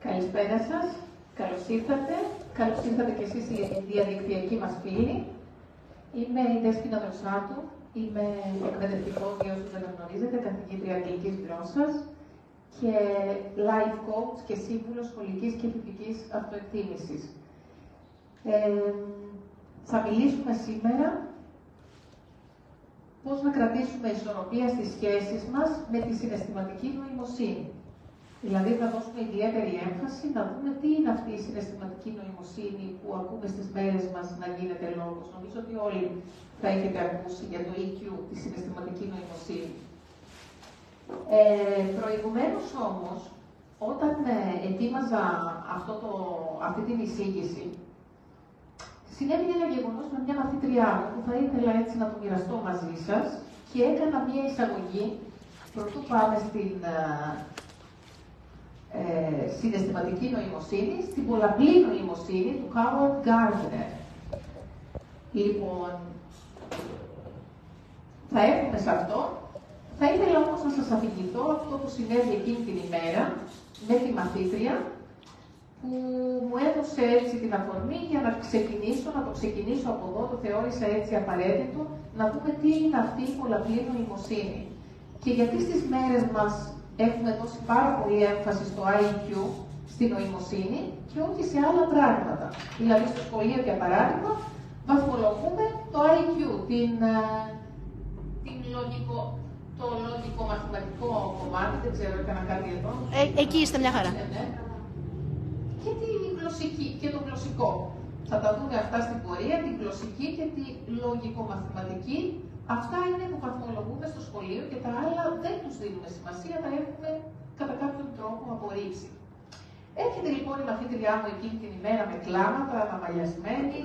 Καλησπέρα σας. Καλώς ήρθατε. Καλώς ήρθατε και εσείς οι διαδικτυακοί μας φίλοι. Είμαι η Δέσποινα Δροσάτου. Είμαι εκπαιδευτικός, για όσους δεν γνωρίζετε, καθηγήτρια αγγλικής γλώσσας και life coach και σύμβουλος σχολικής και φοιτητικής αυτοεκτίμησης. Θα μιλήσουμε σήμερα πώς να κρατήσουμε ισορροπία στις σχέσεις μας με τη συναισθηματική νοημοσύνη. Δηλαδή, θα δώσουμε ιδιαίτερη έμφαση να δούμε τι είναι αυτή η συναισθηματική νοημοσύνη που ακούμε στις μέρες μας να γίνεται λόγος. Νομίζω ότι όλοι θα έχετε ακούσει για το EQ, τη συναισθηματική νοημοσύνη. Προηγουμένως όμως, όταν ετοίμαζα αυτή την εισήγηση, συνέβη ένα γεγονός με μια μαθήτριά μου που θα ήθελα έτσι να το μοιραστώ μαζί σας και έκανα μια εισαγωγή πρωτού πάμε στην συναισθηματική νοημοσύνη, στην πολλαπλή νοημοσύνη του Howard Gardner. Λοιπόν, θα έρθουμε σε αυτό. Θα ήθελα όμως να σας αφηγηθώ αυτό που συνέβη εκείνη την ημέρα με τη μαθήτρια που μου έδωσε έτσι την αφορμή για να το ξεκινήσω από εδώ, το θεώρησα έτσι απαραίτητο, να δούμε τι είναι αυτή η πολλαπλή νοημοσύνη. Και γιατί στις μέρες μας έχουμε δώσει πάρα πολύ έμφαση στο IQ, στη νοημοσύνη και όχι σε άλλα πράγματα. Δηλαδή στο σχολείο, για παράδειγμα, βαθμολογούμε το IQ, το λογικό-μαθηματικό κομμάτι, δεν ξέρω, έκανα κάτι εδώ. Εκεί είστε μια χαρά. Ναι. Και τη γλωσσική και το γλωσσικό. Θα τα δούμε αυτά στην πορεία, τη γλωσσική και τη λογικο-μαθηματική. Αυτά είναι που βαθμολογούμε στο σχολείο και τα άλλα δεν τους δίνουμε σημασία, τα έχουμε κατά κάποιον τρόπο απορρίψει. Έρχεται λοιπόν η μαθήτριά μου εκείνη την ημέρα με κλάματα, αναμαλιασμένη,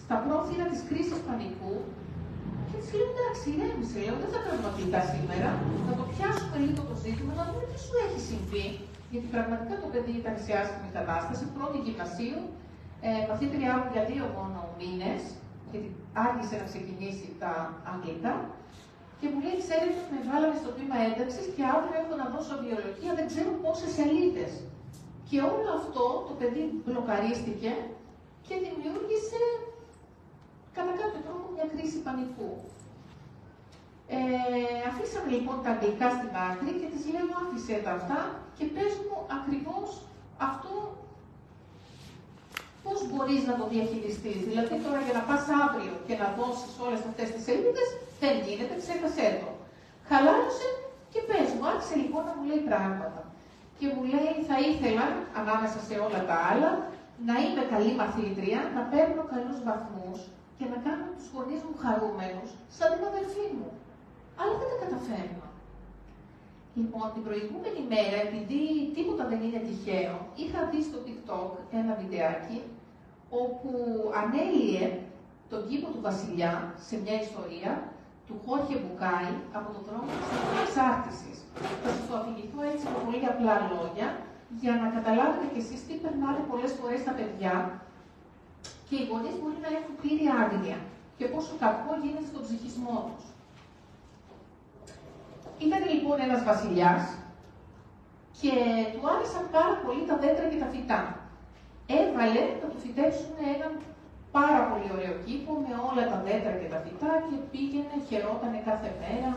στα πρόθυρα της κρίσης πανικού και της λέω: εντάξει, ηρέμησε, λέω, δεν θα κάνουμε αθλητά σήμερα, θα το πιάσουμε λίγο το ζήτημα, να δούμε τι σου έχει συμβεί. Γιατί πραγματικά το παιδί ήταν σε άσχημη κατάσταση, πρώτη γυμνασίου, μαθήτριά μου για 2 μόνο μήνες, γιατί άρχισε να ξεκινήσει τα αγγλικά, και μου λέει: ξέρετε, με βάλαμε στο τμήμα ένταξης και αύριο έχω να δώσω βιολογία, δεν ξέρω πόσες σελίδες. Και όλο αυτό το παιδί μπλοκαρίστηκε και δημιούργησε κατά κάποιο τρόπο μια κρίση πανικού. Αφήσαμε λοιπόν τα αγγλικά στην άκρη και της λέω: άφησε τα αυτά και πες μου ακριβώς αυτό πώς μπορείς να το διαχειριστείς. Δηλαδή τώρα για να πας αύριο και να δώσεις όλες αυτές τις σελίδες, δεν γίνεται, ξέχασέ το. Χαλάρωσε και πες μου. Άρχισε λοιπόν να μου λέει πράγματα. Και μου λέει: θα ήθελα, ανάμεσα σε όλα τα άλλα, να είμαι καλή μαθήτρια, να παίρνω καλούς βαθμούς και να κάνω τους γονείς μου χαρούμενους, σαν την αδελφή μου. Αλλά δεν τα καταφέρνω. Λοιπόν, την προηγούμενη μέρα, επειδή τίποτα δεν είναι τυχαίο, είχα δει στο TikTok ένα βιντεάκι όπου ανέλυε τον κήπο του βασιλιά σε μια ιστορία του Χόρχε Μπουκάη από τον δρόμο της εξάρτησης. Θα σας το αφηγηθώ έτσι με πολύ απλά λόγια, για να καταλάβετε κι εσείς τι περνάνε πολλές φορές τα παιδιά και οι γονείς μπορεί να έχουν πλήρη άγνοια και πόσο κακό γίνεται στον ψυχισμό τους. Ήταν λοιπόν ένας βασιλιάς και του άρεσαν πάρα πολύ τα δέντρα και τα φυτά. Έβαλε να του φυτέψουν έναν πάρα πολύ ωραίο κήπο με όλα τα δέντρα και τα φυτά και πήγαινε, χαιρότανε κάθε μέρα.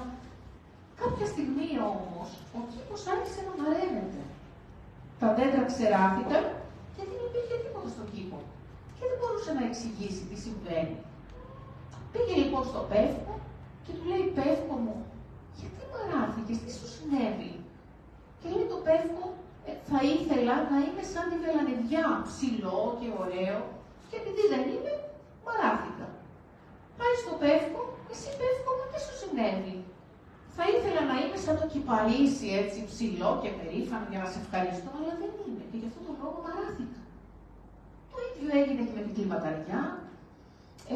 Κάποια στιγμή όμως ο κήπος άρχισε να μαραίνεται. Τα δέντρα ξεράφηκαν και δεν υπήρχε τίποτα στον κήπο και δεν μπορούσε να εξηγήσει τι συμβαίνει. Πήγε λοιπόν στο πεύκο και του λέει: πεύκο μου, γιατί μαράθηκες, τι σου συνέβη? Και λέει το πεύκο: θα ήθελα να είμαι σαν τη βελανιδιά, ψηλό και ωραίο, και επειδή δεν είμαι, μαράθηκα. Πάει στο πεύκο: εσύ πεύκο μου, τι σου συνέβη? Θα ήθελα να είμαι σαν το κυπαρίσι, έτσι ψηλό και περήφανο για να σε ευχαριστώ, αλλά δεν είμαι και γι' αυτό τον λόγο μαράθηκα. Το ίδιο έγινε και με την κλιματαριά.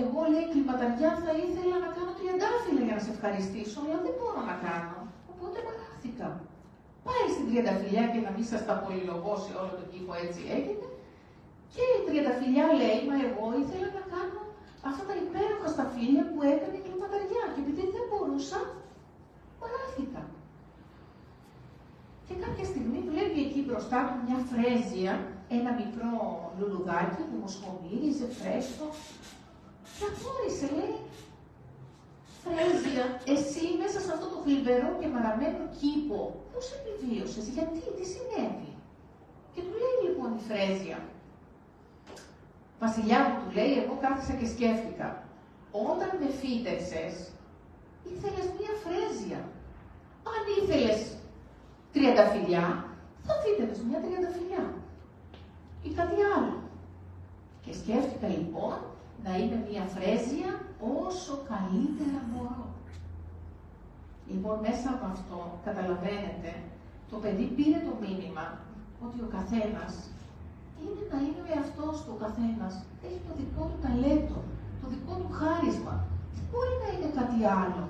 Εγώ, λέει, κλιματαριά, θα ήθελα να κάνω τριαντάφυλλα για να σε ευχαριστήσω, αλλά δεν μπορώ να κάνω. Οπότε μαράθηκα. Πάει στην τριανταφυλλιά και να μην σας τα πολυλογώ σε όλο τον κήπο, έτσι έγινε. Και η τριανταφυλλιά λέει: μα εγώ ήθελα να κάνω αυτά τα υπέροχα σταφύλια που έκανε η κλιματαριά. Και επειδή δεν μπορούσα, μαράθηκα. Και κάποια στιγμή βλέπει εκεί μπροστά του μια φρέζια, ένα μικρό λουλουδάκι που μοσχομύριζε φρέσκο. Και απόρρισε, λέει, φρέζια, εσύ μέσα σε αυτό το θλιβερό και μαραμένο κήπο, πώς επιβίωσες, γιατί, τι συνέβη? Και του λέει λοιπόν η φρέζια, βασιλιά μου, του λέει, εγώ κάθισα και σκέφτηκα, όταν με φύτευσες, ήθελες μία φρέζια. Αν ήθελες τριανταφυλλιά, θα φύτευες μία τριανταφυλλιά. Ή κάτι άλλο. Και σκέφτηκα λοιπόν να είμαι μία φρέζια όσο καλύτερα μπορώ. Λοιπόν, μέσα από αυτό, καταλαβαίνετε, το παιδί πήρε το μήνυμα ότι ο καθένας είναι να είναι ο εαυτός του, ο καθένας έχει το δικό του ταλέντο, το δικό του χάρισμα. Δεν μπορεί να είναι κάτι άλλο.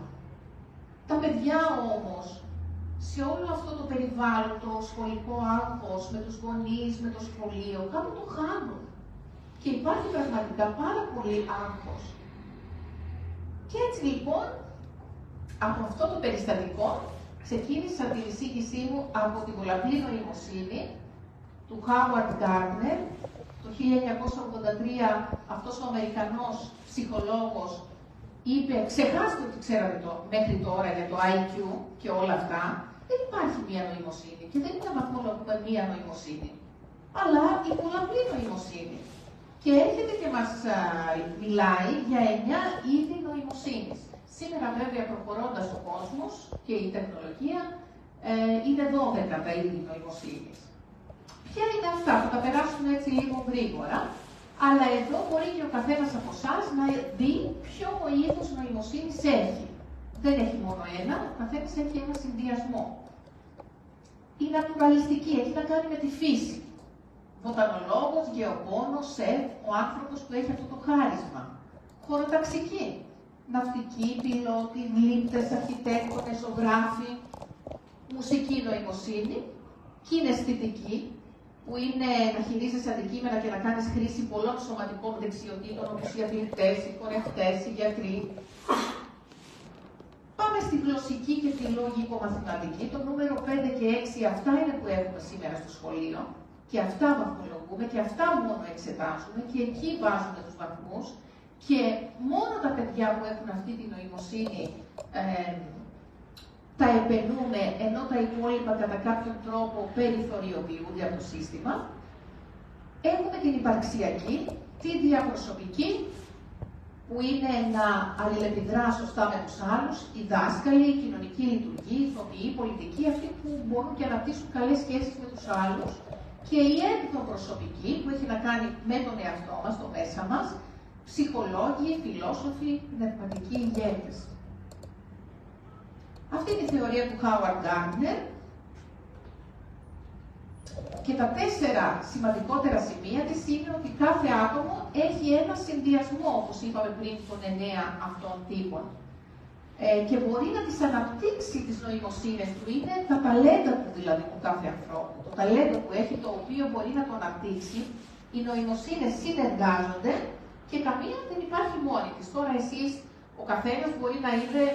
Τα παιδιά όμως, σε όλο αυτό το περιβάλλον, το σχολικό άγχος, με τους γονείς, με το σχολείο, κάπου το χάνουν. Και υπάρχει πραγματικά πάρα πολύ άγχος. Και έτσι λοιπόν, από αυτό το περιστατικό, ξεκίνησα την εισήγησή μου από την πολλαπλή νοημοσύνη του Howard Gardner. Το 1983 αυτός ο Αμερικανός ψυχολόγος είπε, ξεχάστε ότι ξέρατε το μέχρι τώρα για το IQ και όλα αυτά, δεν υπάρχει μία νοημοσύνη και δεν είναι βαθμολογούμε μία νοημοσύνη, αλλά η πολλαπλή νοημοσύνη. Και έρχεται και μας μιλάει για 9 είδη νοημοσύνης. Σήμερα βέβαια προχωρώντας ο κόσμος και η τεχνολογία είναι 12 τα είδη νοημοσύνης. Ποια είναι αυτά, θα τα περάσουμε έτσι λίγο γρήγορα, αλλά εδώ μπορεί και ο καθένας από εσάς να δει ποιο είδος νοημοσύνης έχει. Δεν έχει μόνο ένα, ο καθένας έχει ένα συνδυασμό. Η νατουραλιστική έχει να κάνει με τη φύση. Βοτανολόγος, γεωπόνος, σεφ, ο άνθρωπος που έχει αυτό το χάρισμα. Χωροταξική, ναυτική, πιλότοι, γλύπτες, αρχιτέκτονες, ζωγράφοι. Μουσική νοημοσύνη, κιναισθητική, που είναι να χειρίζεσαι αντικείμενα και να κάνεις χρήση πολλών σωματικών δεξιοτήτων, όπως οι αθλητές, οι χορευτές, οι γιατροί. Πάμε στη γλωσσική και τη λογικομαθηματική. Το νούμερο 5 και 6, αυτά είναι που έχουμε σήμερα στο σχολείο. Και αυτά βαθμολογούμε και αυτά μόνο εξετάζουμε και εκεί βάζουμε τους βαθμούς. Και μόνο τα παιδιά που έχουν αυτή τη νοημοσύνη τα επενούμε, ενώ τα υπόλοιπα κατά κάποιον τρόπο περιθωριοποιούνται από το σύστημα. Έχουμε την υπαρξιακή, τη διαπροσωπική, που είναι να αλληλεπιδρά σωστά με τους άλλους, οι δάσκαλοι, η κοινωνική λειτουργία, οι ηθοποιοί, οι πολιτικοί, αυτοί που μπορούν και αναπτύσσουν καλές σχέσεις με τους άλλους. Και η εκδοπροσωπική, που έχει να κάνει με τον εαυτό μας, το μέσα μας, ψυχολόγοι, φιλόσοφοι, πνευματικοί ηγέτες. Αυτή είναι η θεωρία του Howard Gardner και τα 4 σημαντικότερα σημεία της είναι ότι κάθε άτομο έχει ένα συνδυασμό, όπως είπαμε πριν, των 9 αυτών τύπων. Και μπορεί να τις αναπτύξει τις νοημοσύνες του, είναι τα ταλέντα του δηλαδή του κάθε ανθρώπου. Το ταλέντο που έχει, το οποίο μπορεί να το αναπτύξει, οι νοημοσύνες συνεργάζονται και καμία δεν υπάρχει μόνη της. Τώρα εσείς, ο καθένας μπορεί να είδε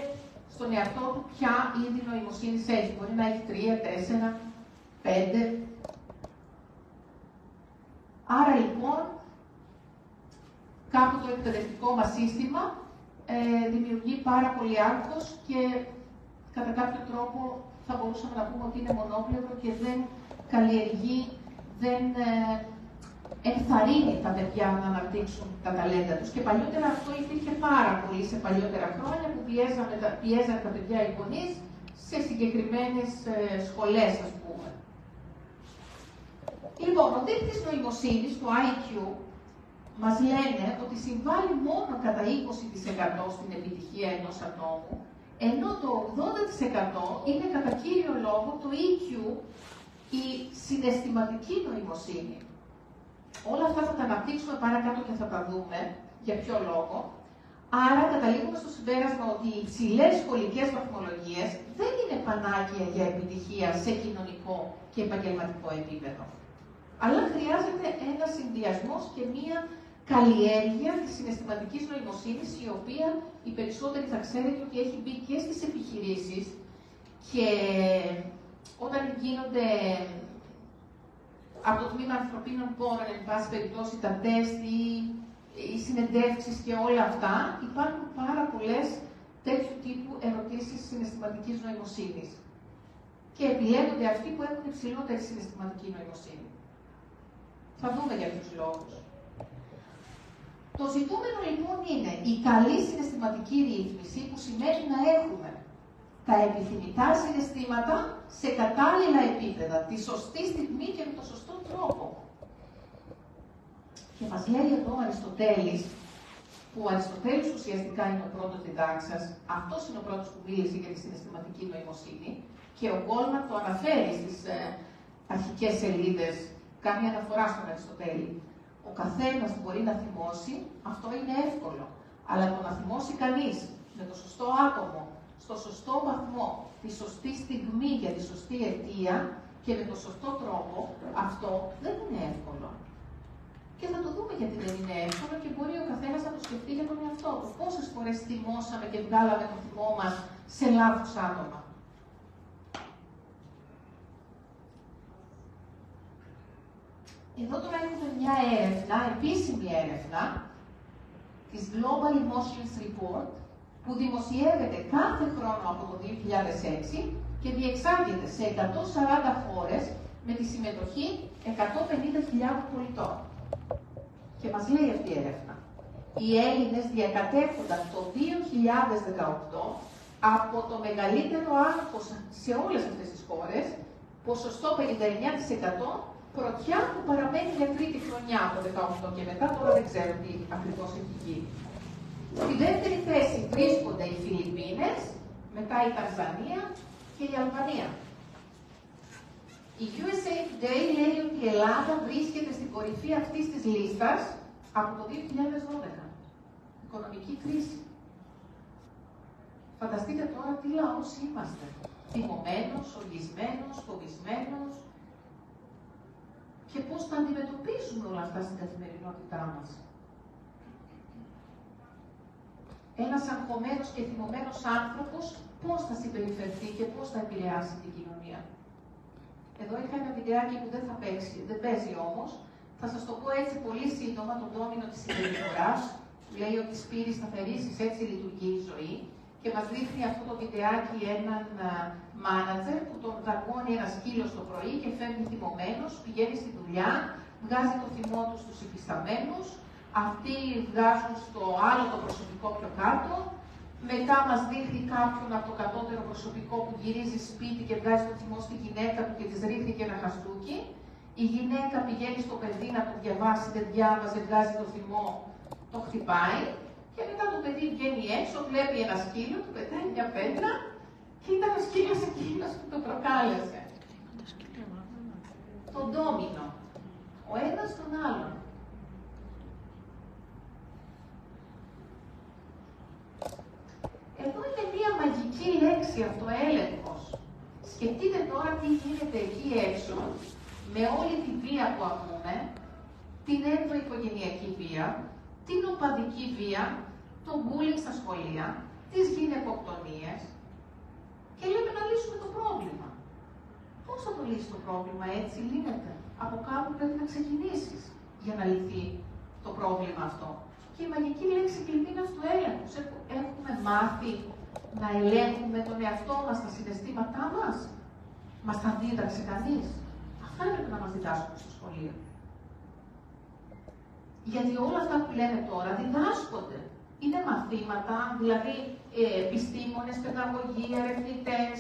στον εαυτό του ποια είδη νοημοσύνης έχει. Μπορεί να έχει 3, 4, 5. Άρα λοιπόν, κάπου το εκπαιδευτικό μας σύστημα δημιουργεί πάρα πολύ άγχος και κατά κάποιο τρόπο θα μπορούσαμε να πούμε ότι είναι μονόπλευρο και δεν καλλιεργεί, δεν ενθαρρύνει τα παιδιά να αναπτύξουν τα ταλέντα τους. Και παλιότερα αυτό υπήρχε πάρα πολύ σε παλιότερα χρόνια που πιέζαν τα παιδιά οι γονείς σε συγκεκριμένες σχολές, ας πούμε. Λοιπόν, ο δείκτης νοημοσύνης, το IQ, μας λένε ότι συμβάλλει μόνο κατά 20% στην επιτυχία ενός ατόμου, ενώ το 80% είναι κατά κύριο λόγο το EQ, η συναισθηματική νοημοσύνη. Όλα αυτά θα τα αναπτύξουμε παρακάτω και θα τα δούμε για ποιο λόγο. Άρα καταλήγουμε στο συμπέρασμα ότι οι υψηλές σχολικές βαθμολογίες δεν είναι πανάκια για επιτυχία σε κοινωνικό και επαγγελματικό επίπεδο. Αλλά χρειάζεται ένα συνδυασμός και μία καλλιέργεια της συναισθηματικής νοημοσύνης, η οποία οι περισσότεροι θα ξέρετε ότι έχει μπει και στις επιχειρήσεις και όταν γίνονται από το Τμήμα Ανθρωπίνων Πόρων, εν πάση περιπτώσει, τα τεστ ή οι συνεντεύξεις και όλα αυτά, υπάρχουν πάρα πολλές τέτοιου τύπου ερωτήσεις συναισθηματικής νοημοσύνης. Και επιλέγονται αυτοί που έχουν υψηλότερη συναισθηματική νοημοσύνη. Θα δούμε για ποιους λόγους. Το ζητούμενο λοιπόν είναι η καλή συναισθηματική ρύθμιση, που σημαίνει να έχουμε τα επιθυμητά συναισθήματα σε κατάλληλα επίπεδα, τη σωστή στιγμή και με τον σωστό τρόπο. Και μας λέει εδώ ο Αριστοτέλης, που ο Αριστοτέλης ουσιαστικά είναι ο πρώτος διδάξας, αυτός είναι ο πρώτος που μίλησε για τη συναισθηματική νοημοσύνη, και ο Γκόλμαν το αναφέρει στις αρχικές σελίδες, κάνει αναφορά στον Αριστοτέλη. Ο καθένας μπορεί να θυμώσει, αυτό είναι εύκολο, αλλά το να θυμώσει κανείς με το σωστό άτομο, στο σωστό βαθμό, τη σωστή στιγμή για τη σωστή αιτία και με το σωστό τρόπο, αυτό δεν είναι εύκολο. Και θα το δούμε γιατί δεν είναι εύκολο και μπορεί ο καθένας να το σκεφτεί για τον εαυτό του. Πόσες φορές θυμώσαμε και βγάλαμε το θυμό μας σε λάθος άτομα. Εδώ τώρα έχουμε μια έρευνα, επίσημη έρευνα, της Global Emotions Report, που δημοσιεύεται κάθε χρόνο από το 2006 και διεξάγεται σε 140 χώρες με τη συμμετοχή 150.000 πολιτών. Και μας λέει αυτή η έρευνα. Οι Έλληνες διακατέχονταν το 2018 από το μεγαλύτερο άγχος σε όλες αυτές τις χώρες, ποσοστό 59%, πρωτιά που παραμένει για τρίτη χρονιά από 18 και μετά, τώρα δεν ξέρω τι ακριβώς έχει γίνει. Στη δεύτερη θέση βρίσκονται οι Φιλιππίνες, μετά η Τανζανία και η Αλβανία. Η USA Today λέει ότι η Ελλάδα βρίσκεται στην κορυφή αυτής της λίστας από το 2012. Οικονομική κρίση. Φανταστείτε τώρα τι λαός είμαστε. Θυμωμένος, οργισμένος, φοβισμένος. Και πώς θα αντιμετωπίσουμε όλα αυτά στην καθημερινότητά μας. Ένας αγχωμένος και θυμωμένος άνθρωπος πώς θα συμπεριφερθεί και πώς θα επηρεάσει την κοινωνία. Εδώ είχα ένα βιντεάκι που δεν παίζει όμως. Θα σας το πω έτσι πολύ σύντομα, τον ντόμινο της συμπεριφοράς. Λέει ότι σπήρεις θα θερήσεις, έτσι λειτουργεί η ζωή. Και μας δείχνει αυτό το βιντεάκι έναν μάνατζερ που τον δαγκώνει ένα σκύλο το πρωί και φεύγει θυμωμένος, πηγαίνει στη δουλειά, βγάζει το θυμό του στους υφισταμένους, αυτοί βγάζουν στο άλλο το προσωπικό πιο κάτω, μετά μας δείχνει κάποιον από το κατώτερο προσωπικό που γυρίζει σπίτι και βγάζει το θυμό στη γυναίκα του και της ρίχνει και ένα χαστούκι. Η γυναίκα πηγαίνει στο παιδί να το διαβάσει, δεν διάβαζε, βγάζει το θυμό, το χτυπάει. Και μετά το παιδί βγαίνει έξω, βλέπει ένα σκύλο, του πετάει μια πέτρα και ήταν ο σκύλος εκείνος που το προκάλεσε. Τον ντόμινο. Ο ένας τον άλλον. Εδώ είναι μια μαγική λέξη, αυτοέλεγχος. Σκεφτείτε τώρα τι γίνεται εκεί έξω, με όλη τη βία που ακούμε, την ενδοοικογενειακή βία, την οπαδική βία, το bullying στα σχολεία, τις γυναικοκτονίες και λέμε να λύσουμε το πρόβλημα. Πώς θα το λύσει το πρόβλημα, έτσι λύνεται. Από κάπου πρέπει να ξεκινήσεις για να λυθεί το πρόβλημα αυτό. Και η μαγική λέξη κλειδί είναι αυτοέλεγχος. Έχουμε μάθει να ελέγχουμε τον εαυτό μας, τα συναισθήματά μας. Μας τα δίδαξε κανείς. Αυτά έπρεπε να μας διδάσκουν στο σχολείο. Γιατί όλα αυτά που λέμε τώρα διδάσκονται. Είναι μαθήματα, δηλαδή επιστήμονες, παιδαγωγοί, ερευνητές,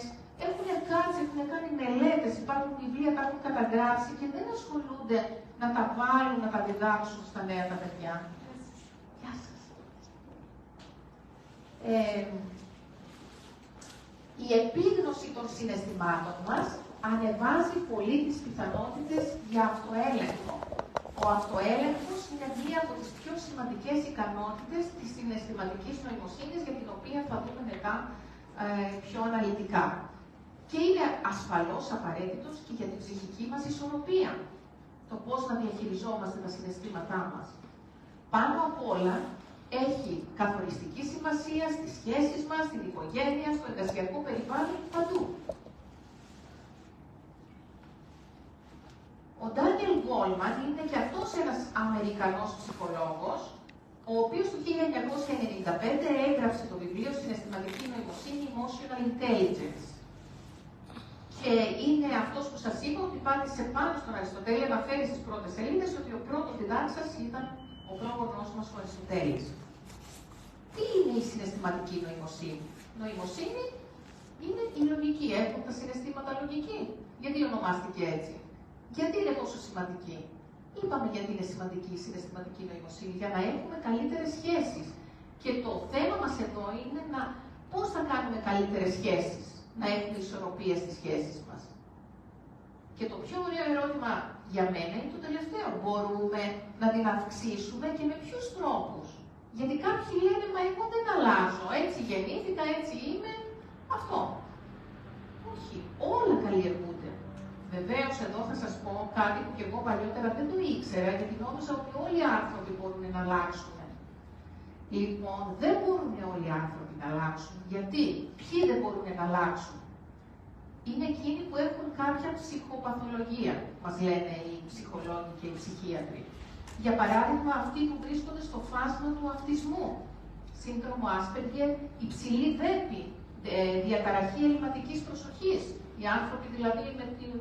έχουν κάτσει, έχουν κάνει μελέτες, υπάρχουν βιβλία, τα έχουν καταγράψει και δεν ασχολούνται να τα βάλουν, να τα διδάξουν στα νέα τα παιδιά. Γεια σας. Η επίγνωση των συναισθημάτων μας ανεβάζει πολύ τις πιθανότητες για αυτοέλεγχο. Ο αυτοέλεγχος είναι μία από τις πιο σημαντικές ικανότητες της συναισθηματικής νοημοσύνης, για την οποία θα δούμε μετά πιο αναλυτικά. Και είναι ασφαλώς απαραίτητος και για την ψυχική μας ισορροπία. Το πώς να διαχειριζόμαστε τα συναισθήματά μας. Πάνω απ' όλα, έχει καθοριστική σημασία στις σχέσεις μας, στην οικογένεια, στο εργασιακό περιβάλλον, παντού. Ο Ο Ντάνιελ Γκόλμαν είναι και αυτός ένας Αμερικανός ψυχολόγος, ο οποίος το 1995 έγραψε το βιβλίο «Συναισθηματική νοημοσύνη, Emotional Intelligence». Και είναι αυτός που σας είπα ότι πάτησε πάνω στον Αριστοτέλη, αναφέρει στις πρώτες σελίδες ότι ο πρώτος διδάξας ήταν ο πρόγονός μας ο Αριστοτέλης. Τι είναι η συναισθηματική νοημοσύνη? Νοημοσύνη είναι η λογική. Έχουν τα συναισθήματα λογική. Γιατί ονομάστηκε έτσι? Γιατί είναι τόσο σημαντική? Είπαμε γιατί είναι σημαντική η συναισθηματική νοημοσύνη, για να έχουμε καλύτερες σχέσεις. Και το θέμα μας εδώ είναι πώς θα κάνουμε καλύτερες σχέσεις, να έχουμε ισορροπία στις σχέσεις μας. Και το πιο ωραίο ερώτημα για μένα είναι το τελευταίο. Μπορούμε να την αυξήσουμε και με ποιους τρόπους? Γιατί κάποιοι λένε, μα εγώ δεν αλλάζω, έτσι γεννήθηκα, έτσι είμαι, αυτό. Όχι, όλα καλλιεργούνται. Βεβαίως, εδώ θα σας πω κάτι που και εγώ παλιότερα δεν το ήξερα, γιατί νόμιζα ότι όλοι οι άνθρωποι μπορούν να αλλάξουν. Λοιπόν, δεν μπορούν όλοι οι άνθρωποι να αλλάξουν. Γιατί? Ποιοι δεν μπορούν να αλλάξουν? Είναι εκείνοι που έχουν κάποια ψυχοπαθολογία, μας λένε οι ψυχολόγοι και οι ψυχίατροι. Για παράδειγμα, αυτοί που βρίσκονται στο φάσμα του αυτισμού, σύνδρομο Άσπεργερ, υψηλή δέπη, διαταραχή ελλειμματικής προσοχής. Οι άνθρωποι δηλαδή με την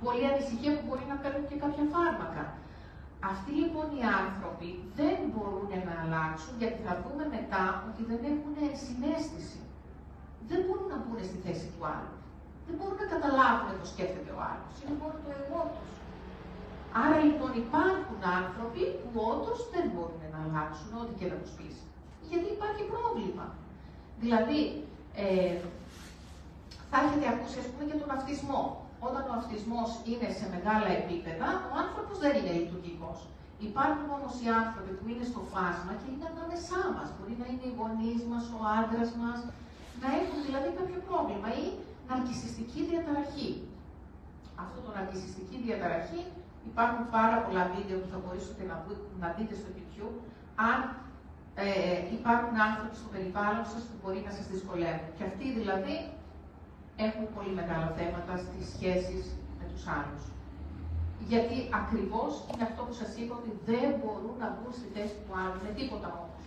πολλή ανησυχία που μπορεί να παίρνουν και κάποια φάρμακα. Αυτοί λοιπόν οι άνθρωποι δεν μπορούν να αλλάξουν, γιατί θα δούμε μετά ότι δεν έχουν συναίσθηση. Δεν μπορούν να μπουν στη θέση του άλλου. Δεν μπορούν να καταλάβουν το σκέφτεται ο άλλος. Είναι μόνο το εγώ τους. Άρα λοιπόν υπάρχουν άνθρωποι που όντως δεν μπορούν να αλλάξουν, ό,τι και να τους πεις. Γιατί υπάρχει πρόβλημα. Δηλαδή, θα έχετε ακούσει ας πούμε για τον αυτισμό. Όταν ο αυτισμός είναι σε μεγάλα επίπεδα, ο άνθρωπος δεν είναι λειτουργικός. Υπάρχουν όμως οι άνθρωποι που είναι στο φάσμα και είναι ανάμεσά μας. Μπορεί να είναι οι γονείς μας, ο άντρας μας, να έχουν δηλαδή κάποιο πρόβλημα ή ναρκισσιστική διαταραχή. Αυτό το ναρκισσιστική διαταραχή, υπάρχουν πάρα πολλά βίντεο που θα μπορούσατε να δείτε στο YouTube, αν υπάρχουν άνθρωποι στο περιβάλλον σας που μπορεί να σας δυσκολεύουν. Και αυτοί δηλαδή έχουν πολύ μεγάλα θέματα στις σχέσεις με τους άλλους. Γιατί ακριβώς είναι αυτό που σας είπα, ότι δεν μπορούν να μπουν στη θέση του άλλου, με τίποτα όμως.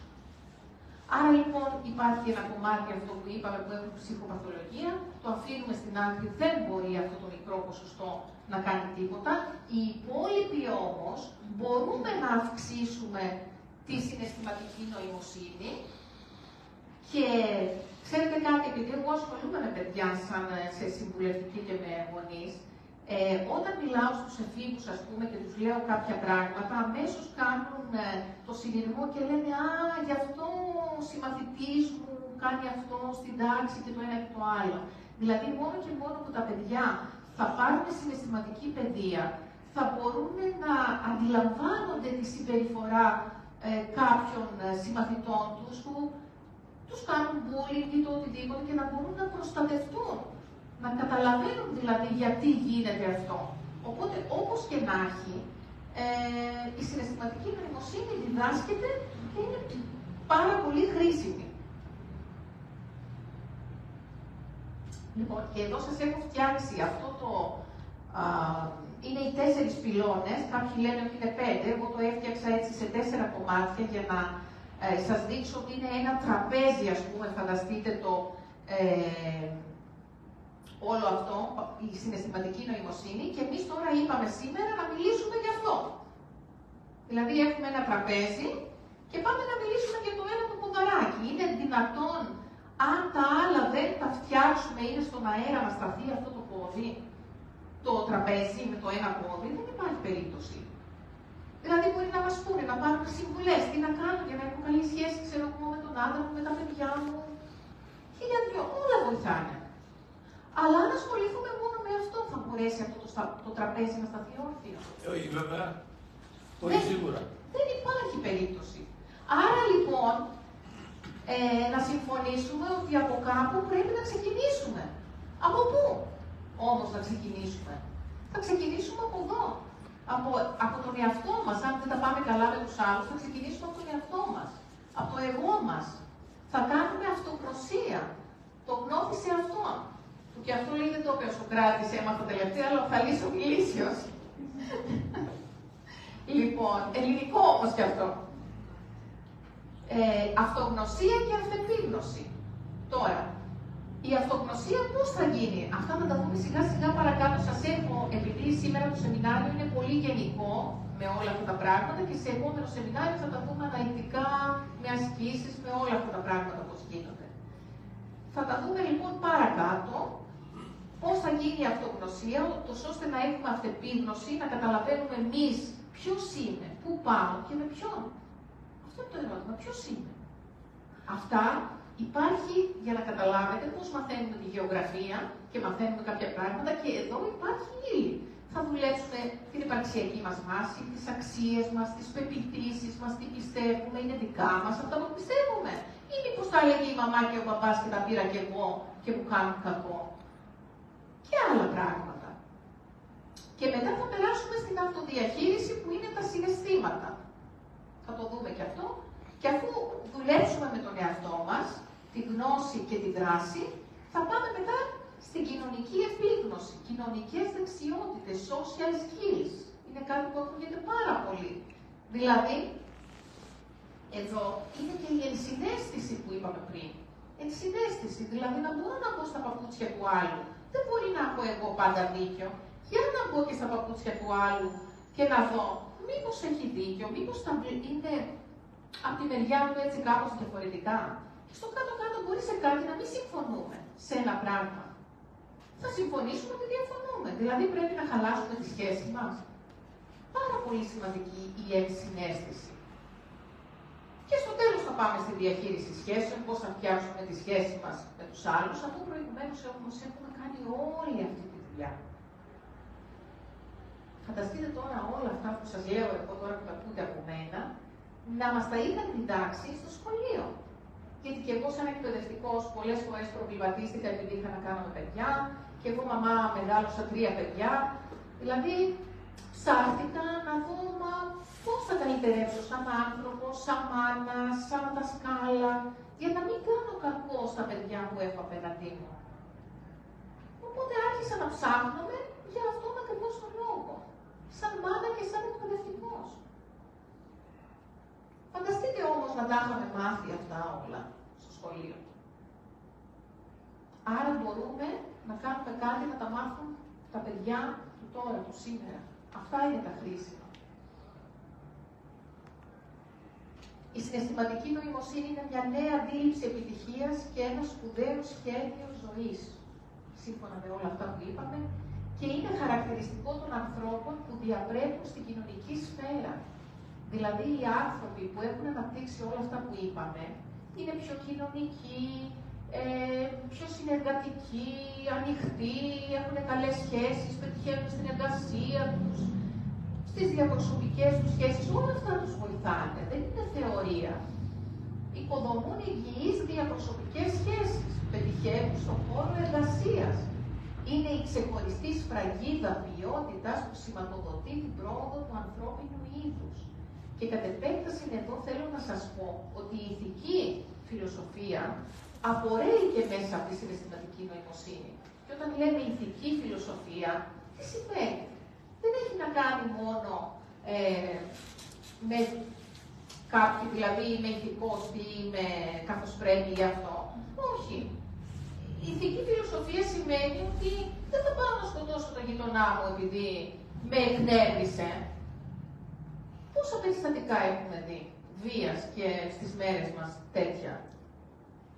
Άρα λοιπόν υπάρχει ένα κομμάτι αυτό που είπαμε που έχουν ψυχοπαθολογία, το αφήνουμε στην άκρη, δεν μπορεί αυτό το μικρό ποσοστό να κάνει τίποτα. Οι υπόλοιποι όμως μπορούμε να αυξήσουμε τη συναισθηματική νοημοσύνη και ξέρετε κάτι, επειδή εγώ ασχολούμαι με παιδιά σαν σε συμβουλευτική και με γονείς, όταν μιλάω στους εφήβους, ας πούμε, και τους λέω κάποια πράγματα, αμέσως κάνουν το συνειρμό και λένε «Α, γι' αυτό ο συμμαθητής μου κάνει αυτό στην τάξη και το ένα και το άλλο». Δηλαδή, μόνο και μόνο που τα παιδιά θα πάρουν συναισθηματική παιδεία, θα μπορούν να αντιλαμβάνονται τη συμπεριφορά κάποιων συμμαθητών τους που τους κάνουν bullying ή το οτιδήποτε και να μπορούν να προστατευτούν. Να καταλαβαίνουν δηλαδή γιατί γίνεται αυτό. Οπότε, όπως και να έχει, η συναισθηματική νοημοσύνη διδάσκεται και είναι πάρα πολύ χρήσιμη. Λοιπόν, και εδώ σας έχω φτιάξει αυτό το... είναι οι 4 πυλώνες, κάποιοι λένε ότι είναι 5, εγώ το έφτιαξα έτσι σε 4 κομμάτια για να σας δείξω ότι είναι ένα τραπέζι, ας πούμε, φανταστείτε το... όλο αυτό, η συναισθηματική νοημοσύνη, και εμείς τώρα είπαμε σήμερα να μιλήσουμε γι' αυτό. Δηλαδή έχουμε ένα τραπέζι και πάμε να μιλήσουμε για το ένα το ποδαράκι. Είναι δυνατόν, αν τα άλλα δεν τα φτιάξουμε, είναι στον αέρα να σταθεί αυτό το πόδι, το τραπέζι με το ένα πόδι, δεν υπάρχει περίπτωση. Δηλαδή μπορεί να μας πούνε, να πάρουν συμβουλές, τι να κάνω για να έχω καλή σχέση, ξέρω εγώ, με τον άντρα μου, με τα παιδιά μου. Χιλιάδιο, όλα βοηθάνε. Αλλά αν ασχοληθούμε μόνο με αυτό, θα μπορέσει αυτό το τραπέζι να σταθεί όρθιο. Όχι, βέβαια. Όχι σίγουρα. Δεν υπάρχει περίπτωση. Άρα λοιπόν, να συμφωνήσουμε ότι από κάπου πρέπει να ξεκινήσουμε. Από πού όμως να ξεκινήσουμε? Θα ξεκινήσουμε από εδώ. Από τον εαυτό μας. Αν δεν τα πάμε καλά με τους άλλους, θα ξεκινήσουμε από τον εαυτό μας. Από το εγώ μας. Θα κάνουμε αυτοπροσία. Το γνώθι σε αυτόν. Και αυτό λέει δεν το είπε ο Σοκράτης, έμαθα τελευταία, αλλά ο Θαλής ο Μιλήσιος. Λοιπόν, ελληνικό όμως κι αυτό. Αυτογνωσία και αυτεπίγνωση. Τώρα, η αυτογνωσία πώς θα γίνει? Αυτά θα τα δούμε σιγά σιγά παρακάτω. Σας έχω, επειδή σήμερα το σεμινάριο είναι πολύ γενικό με όλα αυτά τα πράγματα και σε επόμενο σεμινάριο θα τα δούμε αναλυτικά, με ασκήσεις, με όλα αυτά τα πράγματα πώς γίνονται. Θα τα δούμε λοιπόν παρακάτω, πώς θα γίνει η αυτογνωσία, ώστε να έχουμε αυτεπίγνωση, να καταλαβαίνουμε εμείς ποιος είμαι, πού πάω και με ποιον. Αυτό είναι το ερώτημα, ποιος είμαι. Αυτά υπάρχει για να καταλάβετε πώς μαθαίνουμε τη γεωγραφία και μαθαίνουμε κάποια πράγματα και εδώ υπάρχει ύλη. Θα δουλέψουμε την υπαρξιακή μας βάση, τις αξίες μας, τις πεποιθήσεις μας, τι πιστεύουμε, είναι δικά μας, αυτά που πιστεύουμε. Ή μήπως τα έλεγε η μαμά και ο παπάς και τα πήρα και εγώ και μου κάνουν κακό. Και άλλα πράγματα. Και μετά θα περάσουμε στην αυτοδιαχείριση που είναι τα συναισθήματα. Θα το δούμε και αυτό. Και αφού δουλέψουμε με τον εαυτό μας, τη γνώση και τη δράση, θα πάμε μετά στην κοινωνική επίγνωση, κοινωνικές δεξιότητες, social skills. Είναι κάτι που ακούγεται πάρα πολύ. Δηλαδή, εδώ είναι και η ενσυναίσθηση που είπαμε πριν. Ενσυναίσθηση, δηλαδή να μπορώ να μπω στα παπούτσια του άλλου. Δεν μπορεί να έχω εγώ πάντα δίκιο. Για να μπω και στα παπούτσια του άλλου και να δω μήπως έχει δίκιο, μήπως είναι από τη μεριά του έτσι κάπως διαφορετικά. Και στο κάτω-κάτω μπορεί σε κάτι να μην συμφωνούμε σε ένα πράγμα. Θα συμφωνήσουμε ότι διαφωνούμε. Δηλαδή πρέπει να χαλάσουμε τη σχέση μας. Πάρα πολύ σημαντική η ενσυναίσθηση. Και στο τέλος θα πάμε στη διαχείριση σχέσεων, πώς θα φτιάξουμε τη σχέση μας με τους άλλους, αφού προηγουμένως όμως έχουμε κάνει όλη αυτή τη δουλειά. Φανταστείτε τώρα όλα αυτά που σας λέω εγώ τώρα που τα ακούτε από μένα, να μας τα είχαν διδάξει στο σχολείο. Γιατί και εγώ σαν εκπαιδευτικός πολλές φορές προβληματίστηκα επειδή είχα να κάνω με παιδιά, και εγώ μαμά μεγάλωσα 3 παιδιά, δηλαδή ψάχτηκα να δω πώς θα καλυτερεύσω σαν άνθρωπο, σαν μάνα, σαν δασκάλα, για να μην κάνω κακό στα παιδιά που έχω απέναντί μου. Οπότε άρχισα να ψάχνομαι για αυτόν ακριβώς τον λόγο, σαν μάνα και σαν εκπαιδευτικός. Φανταστείτε όμως να τα είχαμε μάθει αυτά όλα στο σχολείο. Άρα μπορούμε να κάνουμε κάτι να τα μάθουν τα παιδιά του τώρα, του σήμερα. Αυτά είναι τα χρήσιμα. Η συναισθηματική νοημοσύνη είναι μια νέα αντίληψη επιτυχίας και ένα σπουδαίο σχέδιο ζωής, σύμφωνα με όλα αυτά που είπαμε, και είναι χαρακτηριστικό των ανθρώπων που διαπρέπουν στην κοινωνική σφαίρα. Δηλαδή, οι άνθρωποι που έχουν αναπτύξει όλα αυτά που είπαμε, είναι πιο κοινωνικοί, πιο συνεργατικοί, ανοιχτοί, έχουν καλές σχέσεις, πετυχαίνουν στην εργασία τους, στις διαπροσωπικές τους σχέσεις, όλα αυτά τους βοηθάνε, δεν είναι θεωρία. Οικοδομούν υγιείς διαπροσωπικές σχέσεις, πετυχαίνουν στον χώρο εργασίας. Είναι η ξεχωριστή σφραγίδα ποιότητας που σηματοδοτεί την πρόοδο του ανθρώπινου είδους. Και κατ' επέκταση εδώ θέλω να σας πω ότι η ηθική φιλοσοφία απορρέει και μέσα από τη συναισθηματική νοημοσύνη. Και όταν λέμε ηθική φιλοσοφία, τι σημαίνει? Δεν έχει να κάνει μόνο με κάποιοι, δηλαδή είμαι ηθικός ή είμαι καθώς πρέπει γι' αυτό. Όχι. Η ηθική φιλοσοφία σημαίνει ότι δεν θα πάω να σκοτώσω τον γειτονά μου επειδή με εκνεύρισε. Πόσα περιστατικά έχουμε δει βίας και στις μέρες μας τέτοια.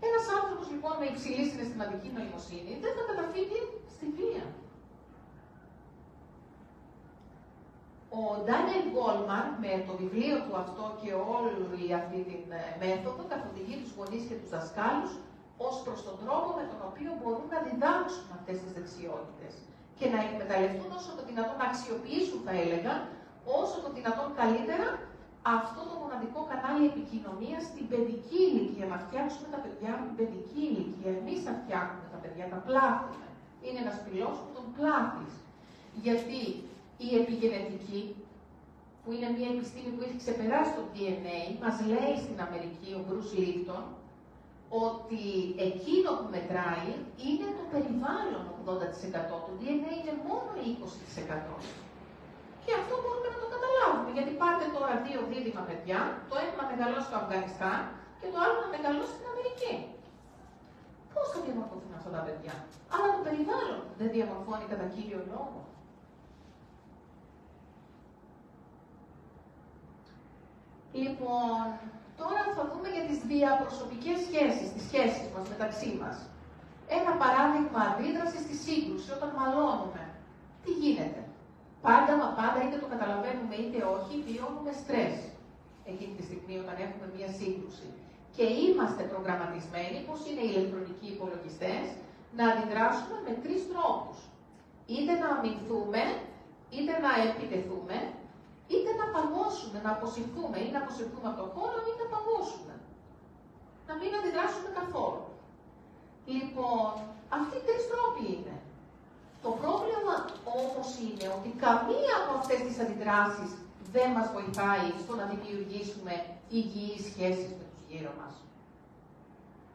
Ένας άνθρωπος λοιπόν με υψηλή συναισθηματική νοημοσύνη δεν θα καταφύγει στη βία. Ο Ντάνιελ Γκόλμαν με το βιβλίο του αυτό και όλη αυτή την μέθοδο καθοδηγεί τους γονείς και τους δασκάλους ως προς τον τρόπο με τον οποίο μπορούν να διδάξουν αυτές τις δεξιότητες και να εκμεταλλευτούν όσο το δυνατόν, να αξιοποιήσουν θα έλεγα, όσο το δυνατόν καλύτερα αυτό το μοναδικό κανάλι επικοινωνίας στην παιδική ηλικία. Να φτιάξουμε τα παιδιά με την παιδική ηλικία. Εμείς θα φτιάχνουμε τα παιδιά, τα πλάθουμε. Είναι ένας πυλός που τον πλάθεις. Γιατί η επιγενετική, που είναι μια επιστήμη που έχει ξεπεράσει το DNA, μας λέει στην Αμερική ο Μπρους Λίπτον ότι εκείνο που μετράει είναι το περιβάλλον 80%. Το DNA είναι μόνο 20%. Και δύο δίδυμα παιδιά, το ένα να μεγαλώσει στο Αφγανιστάν και το άλλο να μεγαλώσει στην Αμερική. Πώς θα διαμορφωθούν αυτά τα παιδιά? Αλλά το περιβάλλον δεν διαμορφώνει κατά κύριο λόγο. Λοιπόν, τώρα θα δούμε για τις διαπροσωπικές σχέσεις, τις σχέσεις μας μεταξύ μας. Ένα παράδειγμα αντίδρασης στη σύγκρουση, όταν μαλώνουμε. Τι γίνεται? Πάντα, μα πάντα, είτε το καταλαβαίνουμε είτε όχι, βιώνουμε στρες εκείνη τη στιγμή όταν έχουμε μία σύγκρουση. Και είμαστε προγραμματισμένοι, όπως είναι οι ηλεκτρονικοί υπολογιστές, να αντιδράσουμε με 3 τρόπους. Είτε να αμυνθούμε, είτε να επιτεθούμε, είτε να παγώσουμε, να αποσυρθούμε, ή να αποσυρθούμε από το χώρο, ή να παγώσουμε. Να μην αντιδράσουμε καθόλου. Λοιπόν, αυτοί οι 3 τρόποι είναι. Το πρόβλημα όμως είναι ότι καμία από αυτές τις αντιδράσεις δεν μας βοηθάει στο να δημιουργήσουμε υγιείς σχέσεις με τους γύρω μας.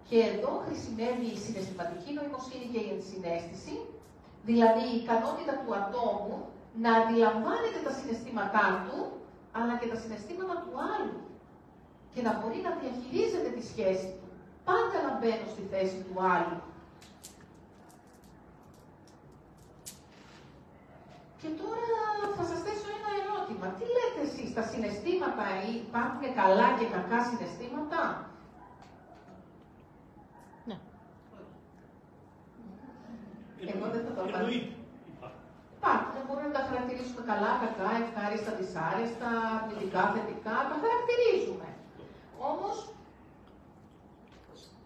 Και εδώ χρησιμεύει η συναισθηματική νοημοσύνη και η ενσυναίσθηση, δηλαδή η ικανότητα του ατόμου να αντιλαμβάνεται τα συναισθήματά του, αλλά και τα συναισθήματα του άλλου. Και να μπορεί να διαχειρίζεται τη σχέση του, πάντα να μπαίνω στη θέση του άλλου. Και τώρα θα σας θέσω ένα ερώτημα. Τι λέτε εσείς, τα συναισθήματα υπάρχουν καλά και κακά συναισθήματα? Ναι. Εγώ δεν θα το πω. Υπάρχουν, μπορούμε να τα χαρακτηρίσουμε καλά, κακά, ευχάριστα, δυσάρεστα, αρνητικά, θετικά, τα χαρακτηρίζουμε. Όμως,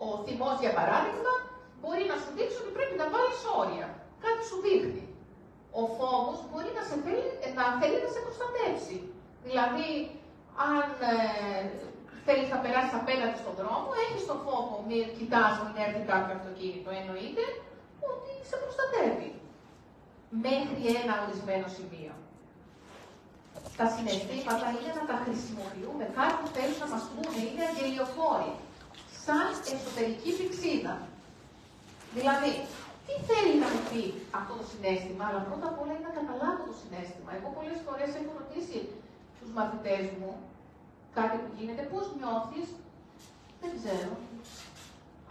ο θυμός, για παράδειγμα, μπορεί να σου δείξει ότι πρέπει να βάλεις όρια. Κάτι σου δείχνει. Ο φόβος μπορεί να θέλει να σε προστατεύσει. Δηλαδή, αν θέλεις να περάσεις απέναντι στον δρόμο, έχεις τον φόβο, μην κοιτάς, μην έρθει κάποιο αυτοκίνητο, εννοείται ότι σε προστατεύει. Μέχρι ένα ορισμένο σημείο. Τα συναισθήματα είναι να τα χρησιμοποιούμε, κάτι που θέλουν να μας πούνε, είναι αγγελιοφόροι, σαν εσωτερική πηξίδα. Δηλαδή, τι θέλει να μου πει αυτό το συναίσθημα, αλλά πρώτα απ' όλα είναι να καταλάβω το συναίσθημα. Εγώ πολλές φορές έχω ρωτήσει τους μαθητές μου κάτι που γίνεται, πώς νιώθεις, δεν ξέρω.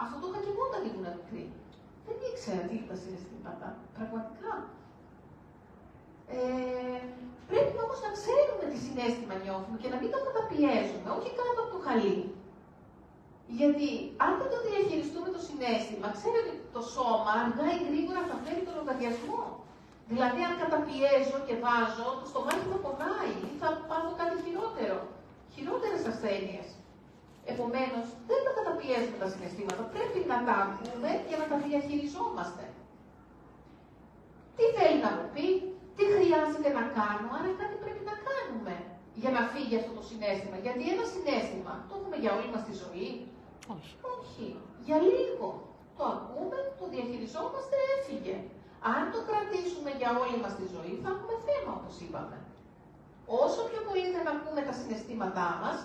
Αυτό το είχα και εγώ όταν ήμουν μικρή. Δεν ήξερα τι είναι τα συναισθήματα, πραγματικά. Πρέπει όμως να ξέρουμε τι συναίσθημα νιώθουμε και να μην το καταπιέζουμε, όχι κάτω από το χαλί. Γιατί αν δεν το διαχειριστούμε το συναίσθημα, ξέρετε ότι το σώμα αργά ή γρήγορα θα φέρει τον λογαριασμό. Δηλαδή, αν καταπιέζω και βάζω, το στομάχι θα πονάει ή θα πάω κάτι χειρότερο. Χειρότερες ασθένειες. Επομένως, δεν τα καταπιέζουμε τα συναισθήματα. Πρέπει να τα ακούμε και να τα διαχειριζόμαστε. Τι θέλει να μου πει, τι χρειάζεται να κάνω, άρα κάτι πρέπει να κάνουμε για να φύγει αυτό το συναίσθημα. Γιατί ένα συναίσθημα το έχουμε για όλη μας τη ζωή. Όχι. Για λίγο. Το ακούμε, το διαχειριζόμαστε, έφυγε. Αν το κρατήσουμε για όλη μας τη ζωή, θα έχουμε θέμα, όπως είπαμε. Όσο πιο πολύ δεν ακούμε τα συναισθήματά μας,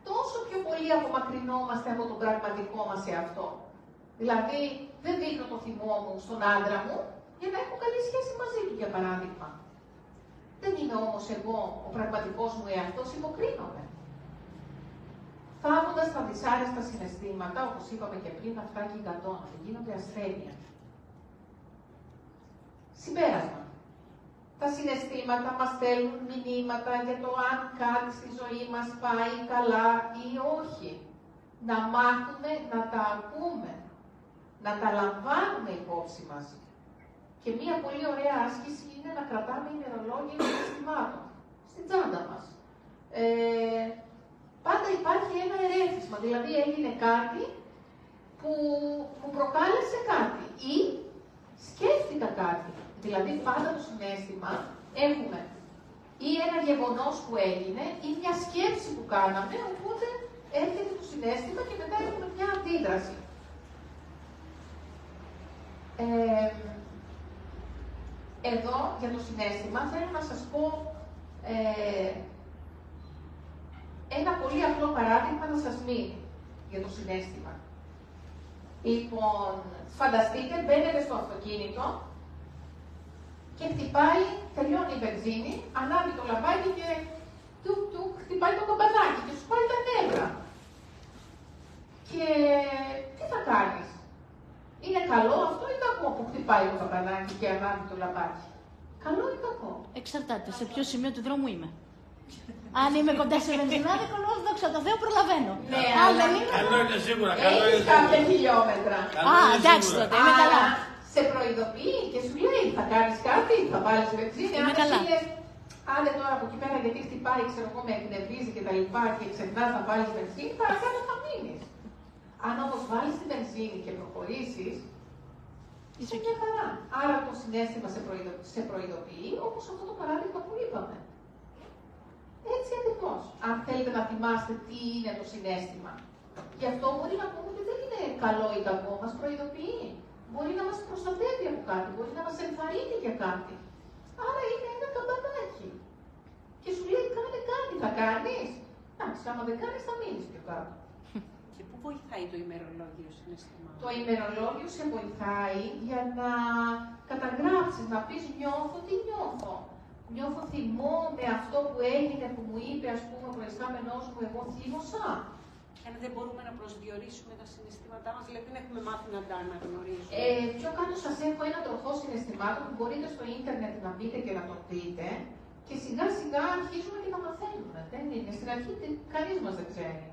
τόσο πιο πολύ απομακρυνόμαστε από τον πραγματικό μας εαυτό. Δηλαδή, δεν δείχνω το θυμό μου στον άντρα μου για να έχω καλή σχέση μαζί του, για παράδειγμα. Δεν είμαι όμως εγώ ο πραγματικός μου εαυτός, υποκρίνομαι. Θάβοντας τα δυσάρεστα συναισθήματα, όπως είπαμε και πριν, αυτά και γιγαντώνονται, γίνονται ασθένεια. Συμπέρασμα. Τα συναισθήματα μας στέλνουν μηνύματα για το αν κάτι στη ζωή μας πάει καλά ή όχι. Να μάθουμε να τα ακούμε, να τα λαμβάνουμε υπόψη μας. Και μία πολύ ωραία άσκηση είναι να κρατάμε ημερολόγια των συναισθημάτων στην τσάντα μας. Πάντα υπάρχει ένα ερέφισμα, δηλαδή έγινε κάτι που μου προκάλεσε κάτι ή σκέφτηκα κάτι. Δηλαδή πάντα το συναίσθημα έχουμε ή ένα γεγονός που έγινε ή μια σκέψη που κάναμε, οπότε έρχεται το συναίσθημα και μετά έχουμε μια αντίδραση. Εδώ για το συναίσθημα θέλω να σας πω ένα πολύ απλό παράδειγμα να σας μείνει για το συναίσθημα. Λοιπόν, φανταστείτε, μπαίνετε στο αυτοκίνητο και χτυπάει, τελειώνει η βενζίνη, ανάβει το λαμπάκι και τουκ τουκ χτυπάει το καμπανάκι και σου πάει τα νεύρα. Και τι θα κάνεις? Είναι καλό αυτό ή κακό που χτυπάει το καμπανάκι και ανάβει το λαμπάκι? Καλό ή κακό? Εξαρτάται σε ποιο σημείο του δρόμου είμαι. Αν είμαι κοντά σε βενζινάδικο, δόξα τω Θεώ, προλαβαίνω. Ναι, αν δεν είμαι. Καλό είναι σίγουρα. Καλό Έχεις είναι κάποια σίγουρα. χιλιόμετρα. Α, εντάξει τότε, είμαι καλά. Σε προειδοποιεί και σου λέει θα κάνεις κάτι, θα βάλεις βενζίνη. Είμαι καλά. Άντε τώρα από εκεί πέρα γιατί χτυπάει, ξέρω εγώ, με εκνευρίζει και τα λοιπά και ξεχνάς να βάλεις βενζίνη, παρακάτω θα μείνεις. Αν όμως βάλεις τη βενζίνη και προχωρήσεις, είσαι μια χαρά. Άρα το συναίσθημα σε προειδοποιεί, όπως αυτό το παράδειγμα που είπαμε. Έτσι ακριβώς. Αν θέλετε να θυμάστε τι είναι το συναίσθημα. Γι' αυτό μπορεί να πούμε ότι δεν είναι καλό ή κακό, μας προειδοποιεί. Μπορεί να μας προστατεύει από κάτι, μπορεί να μας ενθαρρύνει για κάτι. Άρα είναι ένα καμπανάκι. Και σου λέει κάνε, θα κάνεις. Εντάξει, άμα δεν κάνεις θα μείνεις πιο κάτω. Και πού βοηθάει το ημερολόγιο συναισθημάτων? Το ημερολόγιο σε βοηθάει για να καταγράψεις, να πεις νιώθω τι νιώθω. Νιώθω θυμό με αυτό που έγινε, που μου είπε, ας πούμε, ο προϊστάμενός μου, εγώ θύμωσα. Αν δεν μπορούμε να προσδιορίσουμε τα συναισθήματά μας, δηλαδή δεν έχουμε μάθει να τα αναγνωρίζουμε. Πιο κάτω σας έχω ένα τροχό συναισθημάτων που μπορείτε στο ίντερνετ να μπείτε και να το δείτε και σιγά σιγά αρχίζουμε και τα μαθαίνουμε. Δεν είναι. Στην αρχή κανείς μας δεν ξέρει.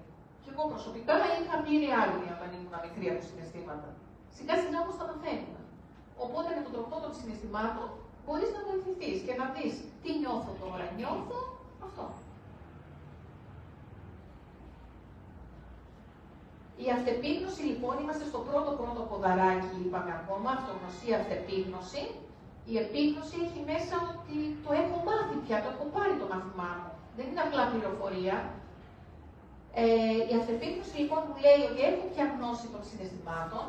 Και εγώ προσωπικά είχα πλήρη άγνοια όταν ήμουν μικρή από συναισθήματα. Σιγά σιγά όμως τα μαθαίνουμε. Οπότε με τον τροχό των συναισθημάτων μπορείς να βοηθηθείς και να δεις τι νιώθω τώρα. Νιώθω αυτό. Η αυτεπίγνωση λοιπόν, είμαστε στο πρώτο ποδαράκι, είπαμε ακόμα, αυτογνωσία, αυτεπίγνωση. Η επίγνωση έχει μέσα ότι το έχω μάθει πια, το έχω πάρει το μάθημά μου. Δεν είναι απλά πληροφορία. Η αυτεπίγνωση λοιπόν μου λέει ότι έχω πια γνώση των συναισθημάτων.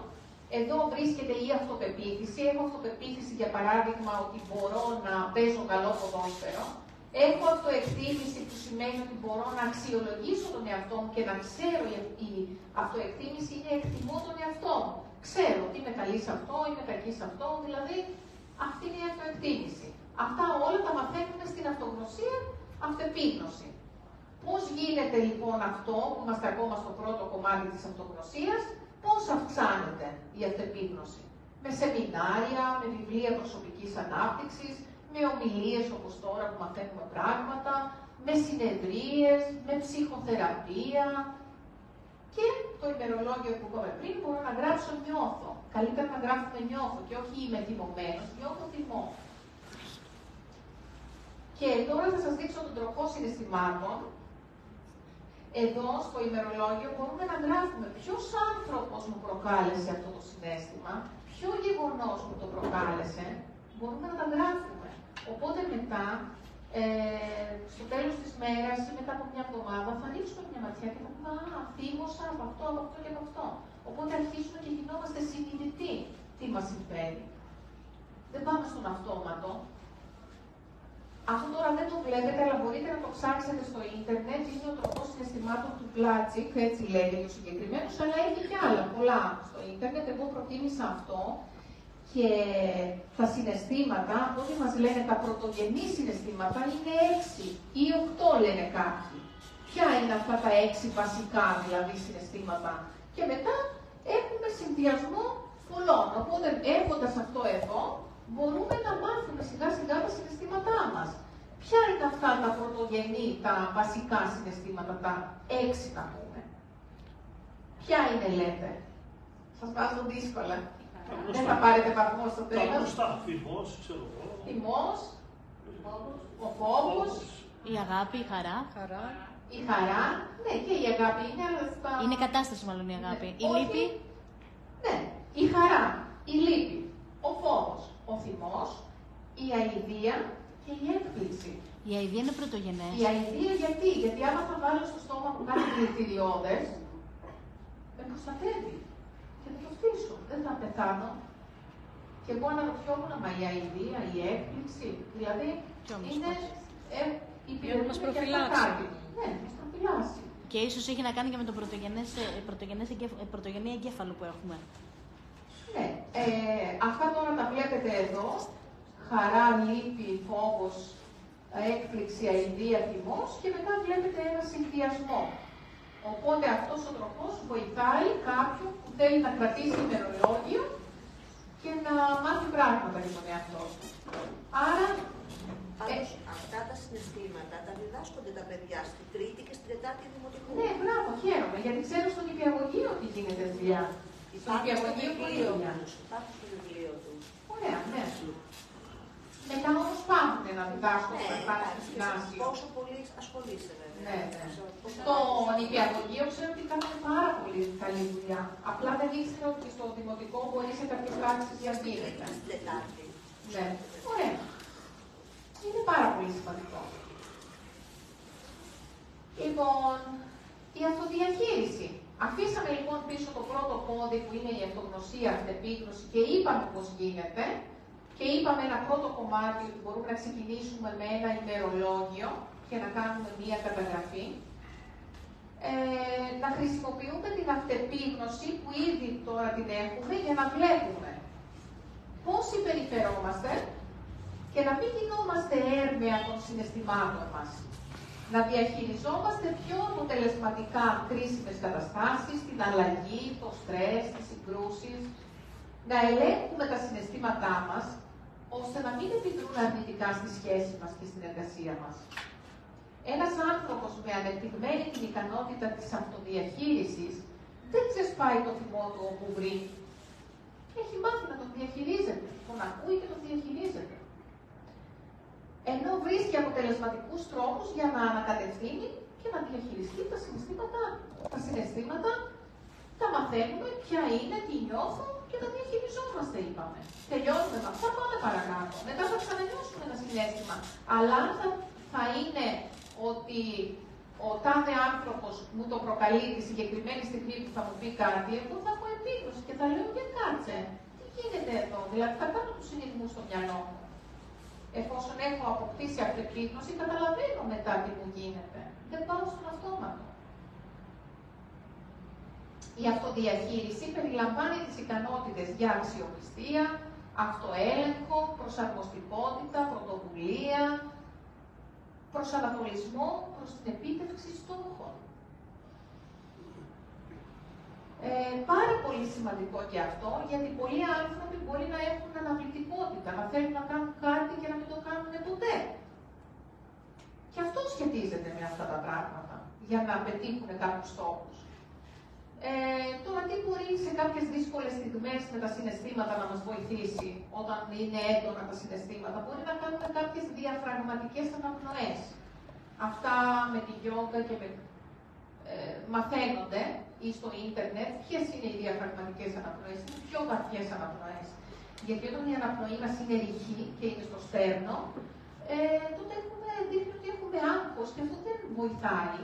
Εδώ βρίσκεται η αυτοπεποίθηση. Έχω αυτοπεποίθηση για παράδειγμα ότι μπορώ να παίζω καλό ποδόσφαιρο. Έχω αυτοεκτίμηση που σημαίνει ότι μπορώ να αξιολογήσω τον εαυτό μου και να ξέρω η αυτοεκτίμηση είναι εκτιμώ τον εαυτό μου. Ξέρω ότι είμαι καλή σε αυτό, είμαι κακή σε αυτό, δηλαδή αυτή είναι η αυτοεκτίμηση. Αυτά όλα τα μαθαίνουμε στην αυτογνωσία, αυτεπίγνωση. Πώς γίνεται λοιπόν αυτό που είμαστε ακόμα στο πρώτο κομμάτι της αυτογνωσίας, πώς αυξάνεται η αυτεπίγνωση? Με σεμινάρια, με βιβλία προσωπικής ανάπτυξης, με ομιλίες όπως τώρα που μαθαίνουμε πράγματα, με συνεδρίες, με ψυχοθεραπεία και το ημερολόγιο που είπαμε πριν μπορώ να γράψω νιώθω. Καλύτερα να γράφουμε νιώθω και όχι είμαι θυμωμένος, νιώθω θυμό. Και τώρα θα σας δείξω τον τροχό συναισθημάτων. Εδώ στο ημερολόγιο μπορούμε να γράφουμε ποιος άνθρωπος μου προκάλεσε αυτό το συναίσθημα, ποιο γεγονός μου το προκάλεσε, μπορούμε να τα γράφουμε. Οπότε μετά, στο τέλος της μέρας ή μετά από μια εβδομάδα θα ρίξουμε μια ματιά και θα πούμε «Α, θύμωσα από αυτό, από αυτό και από αυτό». Οπότε αρχίζουμε και γινόμαστε συνειδητοί τι μας συμφέρει. Δεν πάμε στον αυτόματο. Αυτό τώρα δεν το βλέπετε, αλλά μπορείτε να το ψάξετε στο ίντερνετ. Είναι ο τροχός συναισθημάτων του Πλάτσικ, έτσι λέγεται ο συγκεκριμένος, αλλά έχει και άλλα πολλά στο ίντερνετ. Εγώ προτίμησα αυτό. Και τα συναισθήματα, από ό,τι μας λένε, τα πρωτογενή συναισθήματα είναι 6 ή 8 λένε κάποιοι. Ποια είναι αυτά τα 6 βασικά δηλαδή συναισθήματα? Και μετά έχουμε συνδυασμό πολλών. Οπότε έχοντας αυτό εδώ, μπορούμε να μάθουμε σιγά σιγά τα συναισθήματά μας. Ποια είναι αυτά τα πρωτογενή, τα βασικά συναισθήματα, τα 6 τα πούμε? Ποια είναι λέτε? Σας βάζω δύσκολα. Δεν θα πάρετε βαθμό στο τέλος. Τα γνωστά. Θυμός, ξέρω εγώ. Θυμός, ο φόβος, η αγάπη, η χαρά. η χαρά. Ναι, και η αγάπη είναι, αλλά στα... Είναι κατάσταση μάλλον η αγάπη. Ναι. Η λύπη. Ναι, η χαρά, η λύπη, ο φόβος, ο θυμός, η αηδία και η έκπληξη. Η αηδία είναι πρωτογενές. Η αηδία γιατί άμα θα βάλω στο στόμα μου κάτι δηλητηριώδες, με προστατεύει. Και θα το φτύσω, δεν θα πεθάνω. Και εγώ αναρωτιόμουν, μα η αηδία, η έκπληξη, δηλαδή είναι η προφυλάξει. Ναι, μας προφυλάσει. Και ίσως έχει να κάνει και με το πρωτογενή εγκέφαλο που έχουμε. Ναι, αυτά τώρα τα βλέπετε εδώ. Χαρά, λύπη, φόβος, έκπληξη, αηδία, θυμός και μετά βλέπετε ένα συνδυασμό. Οπότε αυτός ο τρόπος βοηθάει κάποιον που θέλει να κρατήσει ημερολόγιο και να μάθει πράγματα για τον εαυτό του. Άρα, αυτά τα συναισθήματα τα διδάσκονται τα παιδιά στη τρίτη και στην τετάρτη δημοτικού. ναι, μπράβο, χαίρομαι, γιατί ξέρω στον νηπιαγωγείο τι γίνεται δουλειά. Στον νηπιαγωγείο πολύ δουλειά. Υπάρχει στο βιβλίο του. Ωραία, ναι. Μετά όμως πάμε να διδάσκονται να υπάρχει στην άση. Πόσο πολύ ασχολείσαι, βέβαια. Ναι, ναι. Στο νηπιαγωγείο ξέρω ότι κάνουν πάρα πολύ καλή δουλειά. Απλά δεν ήξερα ότι στο δημοτικό μπορεί σε κάποιες πράξεις να γίνεται. Στην Τετάρτη. Ναι, ωραία. Είναι πάρα πολύ σημαντικό. Λοιπόν, η αυτοδιαχείριση. Αφήσαμε λοιπόν πίσω το πρώτο πόδι που είναι η αυτογνωσία, αυτεπίγνωση και είπαμε πώς γίνεται. Και είπαμε ένα πρώτο κομμάτι ότι μπορούμε να ξεκινήσουμε με ένα ημερολόγιο και να κάνουμε μία καταγραφή. Να χρησιμοποιούμε την αυτεπίγνωση που ήδη τώρα την έχουμε για να βλέπουμε πώς συμπεριφερόμαστε και να μην γινόμαστε έρμεα των συναισθημάτων μας. Να διαχειριζόμαστε πιο αποτελεσματικά κρίσιμες καταστάσεις, την αλλαγή, το στρες, τις συγκρούσεις, να ελέγχουμε τα συναισθήματά μας, ώστε να μην επιδρούν αρνητικά στη σχέση μας και στην εργασία μας. Ένας άνθρωπος με ανεπτυγμένη την ικανότητα της αυτοδιαχείρισης δεν ξεσπάει το θυμό του όπου βρει. Έχει μάθει να τον διαχειρίζεται, τον ακούει και τον διαχειρίζεται. Ενώ βρίσκει αποτελεσματικούς τρόπους για να ανακατευθύνει και να διαχειριστεί τα συναισθήματά του. Τα συναισθήματα τα μαθαίνουμε, ποια είναι, τι νιώθω και τα διαχειριζόμαστε, είπαμε. Τελειώνουμε με αυτά, πάμε παρακάτω. Μετά θα ξανανιώσουμε ένα συναίσθημα. Αλλά αν θα είναι ότι ο τάδε άνθρωπος μου το προκαλεί τη συγκεκριμένη στιγμή που θα μου πει κάτι, εγώ θα έχω επίγνωση και θα λέω για κάτσε. Τι γίνεται εδώ, δηλαδή θα κάνω τους συνειρμούς στο μυαλό μου. Εφόσον έχω αποκτήσει αυτεπίγνωση, καταλαβαίνω μετά τι μου γίνεται. Δεν πάω στον αυτόματο. Η αυτοδιαχείριση περιλαμβάνει τις ικανότητες για αξιοπιστία, αυτοέλεγχο, προσαρμοστικότητα, πρωτοβουλία, προσανατολισμό προς την επίτευξη στόχων. Πάρα πολύ σημαντικό και αυτό, γιατί πολλοί άνθρωποι μπορεί να έχουν αναβλητικότητα, να θέλουν να κάνουν κάτι και να μην το κάνουν ποτέ. Και αυτό σχετίζεται με αυτά τα πράγματα, για να πετύχουν κάποιους στόχους. Τώρα, τι μπορεί σε κάποιες δύσκολες στιγμές με τα συναισθήματα να μας βοηθήσει, όταν είναι έντονα τα συναισθήματα, μπορεί να κάνουμε κάποιες διαφραγματικές αναπνοές. Αυτά με τη γιόγκα και με μαθαίνονται ή στο ίντερνετ ποιες είναι οι διαφραγματικές αναπνοές, είναι πιο βαθιές αναπνοές. Γιατί όταν η αναπνοή μας είναι ρηχή και είναι στο στέρνο, τότε δείχνει ότι έχουμε άγχος και αυτό δεν βοηθάει.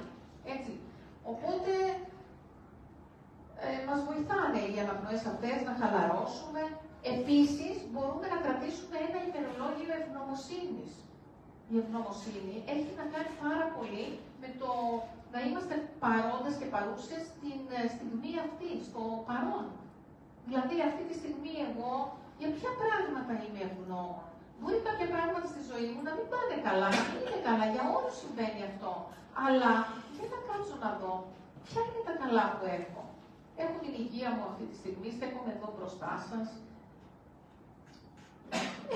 Έτσι. Οπότε, μας βοηθάνε οι αναπνοές αυτές να χαλαρώσουμε. Επίσης, μπορούμε να κρατήσουμε ένα ημερολόγιο ευγνωμοσύνης. Η ευγνωμοσύνη έχει να κάνει πάρα πολύ με το να είμαστε παρόντες και παρούσες στην στιγμή αυτή, στο παρόν. Δηλαδή, αυτή τη στιγμή εγώ, για ποια πράγματα είμαι ευγνώμων. Μπορεί κάποια πράγματα στη ζωή μου να μην πάνε καλά, να μην είναι καλά, για όλους συμβαίνει αυτό. Αλλά, για να κάτσω να δω, ποια είναι τα καλά που έχω. Έχω την υγεία μου αυτή τη στιγμή, στέκομαι εδώ μπροστά σας.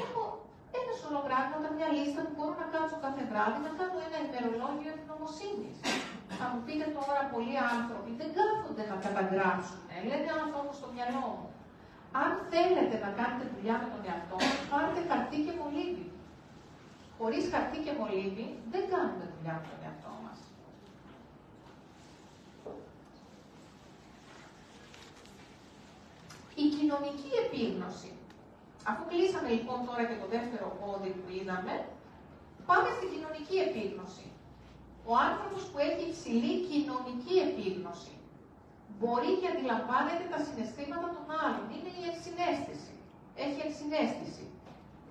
Έχω ένα σωρό πράγματα, μια λίστα που μπορώ να κάτσω κάθε βράδυ, να κάνω ένα ημερολόγιο ευγνωμοσύνης. Θα μου πείτε τώρα πολλοί άνθρωποι δεν κάθονται να καταγράψουν, λένε άνθρωποι στο μυαλό μου. Αν θέλετε να κάνετε δουλειά με τον εαυτό σας, πάρτε χαρτί και μολύβι. Χωρίς χαρτί και μολύβι δεν κάνουμε δουλειά με τον εαυτό μας. Η κοινωνική επίγνωση. Αφού κλείσαμε λοιπόν τώρα και το δεύτερο πόδι που είδαμε, πάμε στην κοινωνική επίγνωση. Ο άνθρωπος που έχει υψηλή κοινωνική επίγνωση μπορεί και αντιλαμβάνεται τα συναισθήματα των άλλων. Είναι η εξυναίσθηση. Έχει εξυναίσθηση.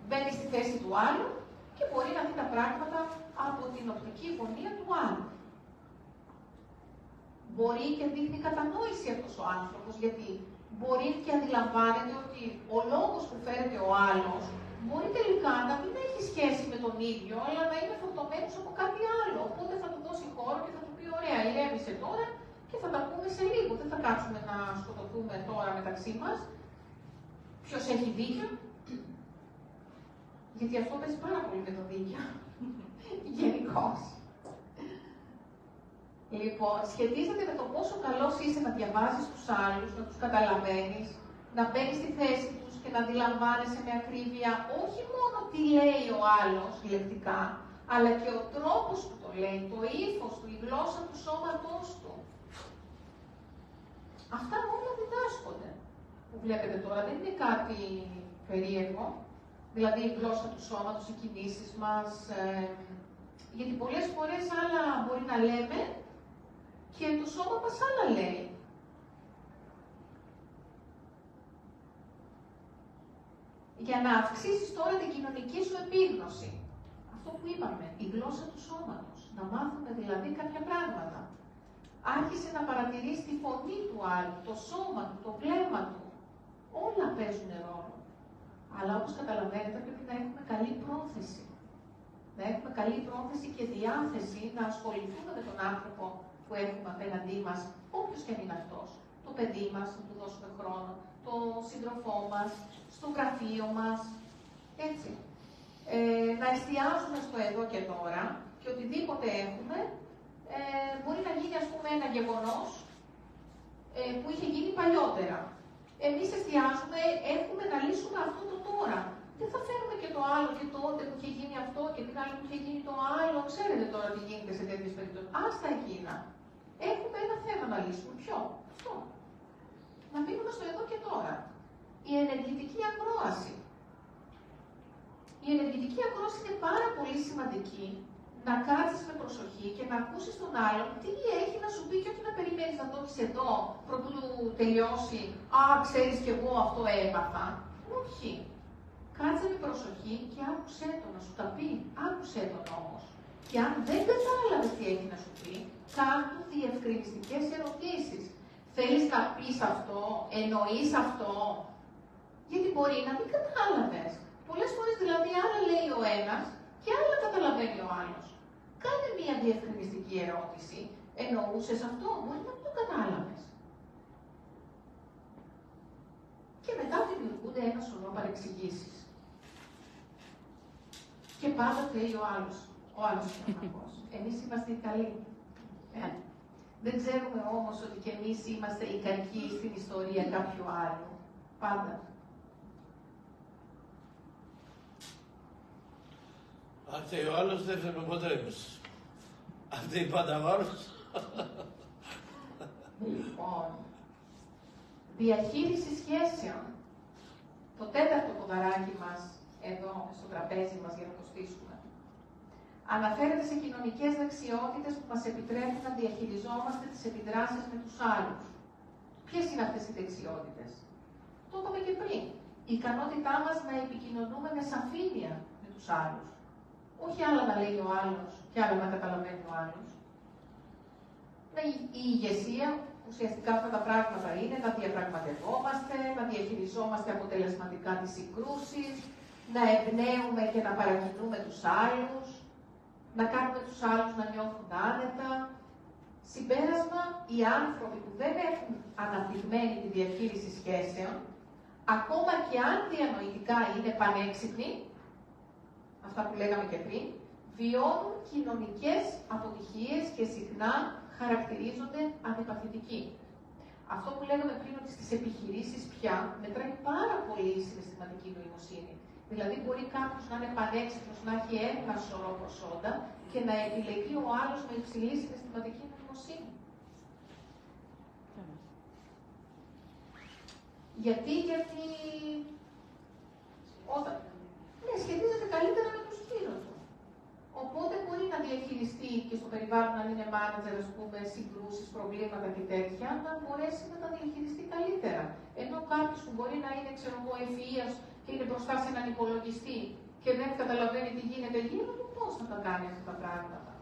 Μπαίνει στη θέση του άλλου και μπορεί να δει τα πράγματα από την οπτική γωνία του άλλου. Μπορεί και δείχνει κατανόηση αυτός ο άνθρωπος, γιατί μπορεί και αντιλαμβάνεται ότι ο λόγος που φέρεται ο άλλος μπορεί τελικά να μην έχει σχέση με τον ίδιο, αλλά να είναι φορτωμένος από κάτι άλλο. Οπότε θα του δώσει χώρο και θα του πει: ωραία, ηρέμησε τώρα και θα τα πούμε σε λίγο. Δεν θα κάτσουμε να σκοτωθούμε τώρα μεταξύ μας. Ποιος έχει δίκιο? Γιατί αυτό παίζει πάρα πολύ με το δίκιο. Γενικώς. Λοιπόν, σχετίζεται με το πόσο καλός είσαι να διαβάζεις τους άλλους, να τους καταλαβαίνεις, να μπαίνεις στη θέση τους και να αντιλαμβάνεσαι με ακρίβεια όχι μόνο τι λέει ο άλλος λεκτικά, αλλά και ο τρόπος που το λέει, το ύφος του, η γλώσσα του σώματός του. Αυτά όλα διδάσκονται. Που βλέπετε τώρα δεν είναι κάτι περίεργο, δηλαδή η γλώσσα του σώματος, οι κινήσεις μας, γιατί πολλές φορές άλλα μπορεί να λέμε και το σώμα μας άλλα λέει. Για να αυξήσεις τώρα την κοινωνική σου επίγνωση, αυτό που είπαμε, η γλώσσα του σώματος, να μάθουμε δηλαδή κάποια πράγματα. Άρχισε να παρατηρείς τη φωνή του άλλου, το σώμα του, το βλέμμα του. Όλα παίζουν ρόλο. Αλλά όπως καταλαβαίνετε πρέπει να έχουμε καλή πρόθεση. Να έχουμε καλή πρόθεση και διάθεση να ασχοληθούμε με τον άνθρωπο που έχουμε απέναντί μας, όποιος και αν είναι αυτός. Το παιδί μας, να του δώσουμε χρόνο, το σύντροφό μας, στο γραφείο μας, έτσι. Να εστιάζουμε στο εδώ και τώρα και οτιδήποτε έχουμε, μπορεί να γίνει, ας πούμε, ένα γεγονός που είχε γίνει παλιότερα. Εμείς εστιάζουμε, έχουμε να λύσουμε αυτό το τώρα. Δεν θα φέρουμε και το άλλο και τότε που είχε γίνει αυτό και την άλλη που είχε γίνει το άλλο. Ξέρετε τώρα τι γίνεται σε τέτοιες περιπτώσεις. Άστα εκείνα. Έχουμε ένα θέμα να λύσουμε. Ποιο? Αυτό. Να μείνουμε στο εδώ και τώρα. Η ενεργητική ακρόαση. Η ενεργητική ακρόαση είναι πάρα πολύ σημαντική. Να κάτσεις με προσοχή και να ακούσεις τον άλλον τι έχει να σου πει και όχι να περιμένεις να το έχεις εδώ, προτού τελειώσει. Α, ξέρεις κι εγώ αυτό έπαθα. Όχι. Κάτσε με προσοχή και άκουσέ τον να σου τα πει. Άκουσέ τον όμως. Και αν δεν κατάλαβες τι έχει να σου πει, κάνε διευκρινιστικές ερωτήσεις. Θέλεις να πεις αυτό, εννοείς αυτό, γιατί μπορεί να μην κατάλαβες. Πολλές φορές δηλαδή άλλα λέει ο ένας και άλλα καταλαβαίνει ο άλλος. Κάνε μία διευκρινιστική ερώτηση. Εννοούσες αυτό, μπορεί να μην το κατάλαβες. Και μετά δημιουργούνται ένα σωρό παρεξηγήσεις. Και πάντα θέλει ο άλλος. Ο άλλος είναι ο κακός. Εμείς είμαστε οι καλοί. Δεν ξέρουμε όμως ότι και εμείς είμαστε οι κακοί στην ιστορία κάποιου άλλου. Πάντα. Αν θέλει ο άλλος, δεν θέλουμε ποτέ εμείς. Αν θέλει πάντα ο άλλος. Λοιπόν, διαχείριση σχέσεων. Το τέταρτο ποδαράκι μας, εδώ στο τραπέζι μας για να το στήσουμε, αναφέρεται σε κοινωνικές δεξιότητες που μας επιτρέπουν να διαχειριζόμαστε τις επιδράσεις με τους άλλους. Ποιες είναι αυτές οι δεξιότητες? Το είπαμε και πριν. Η ικανότητά μας να επικοινωνούμε με σαφήνεια με τους άλλους. Όχι άλλα να λέει ο άλλος και άλλα να καταλαβαίνει ο άλλος. Η ηγεσία, ουσιαστικά αυτά τα πράγματα είναι να διαπραγματευόμαστε, να διαχειριζόμαστε αποτελεσματικά τις συγκρούσεις, να εμπνέουμε και να παρακινούμε τους άλλους, να κάνουμε τους άλλους να νιώθουν άνετα. Συμπέρασμα, οι άνθρωποι που δεν έχουν αναπτυγμένη τη διαχείριση σχέσεων, ακόμα και αν διανοητικά είναι πανέξυπνοι, αυτά που λέγαμε και πριν, βιώνουν κοινωνικές αποτυχίες και συχνά χαρακτηρίζονται αντιπαθητικοί. Αυτό που λέγαμε πριν, ότι στις επιχειρήσεις πια μετράει πάρα πολύ η συναισθηματική νοημοσύνη. Δηλαδή, μπορεί κάποιος να είναι πανέξυπνος, να έχει ένα σωρό προσόντα και να επιλεγεί ο άλλος με υψηλή συναισθηματική νοημοσύνη. Γιατί όταν... Ναι, σχετίζεται καλύτερα με τους γύρω του. Οπότε μπορεί να διαχειριστεί και στο περιβάλλον, αν είναι manager, ας πούμε, συγκρούσεις, προβλήματα και τέτοια, να μπορέσει να τα διαχειριστεί καλύτερα. Ενώ κάποιος που μπορεί να είναι, ξέρω εγώ, ευφυΐας και είναι μπροστά σε έναν υπολογιστή και δεν καταλαβαίνει τι γίνεται γύρω του, πώς θα τα κάνει αυτά τα πράγματα.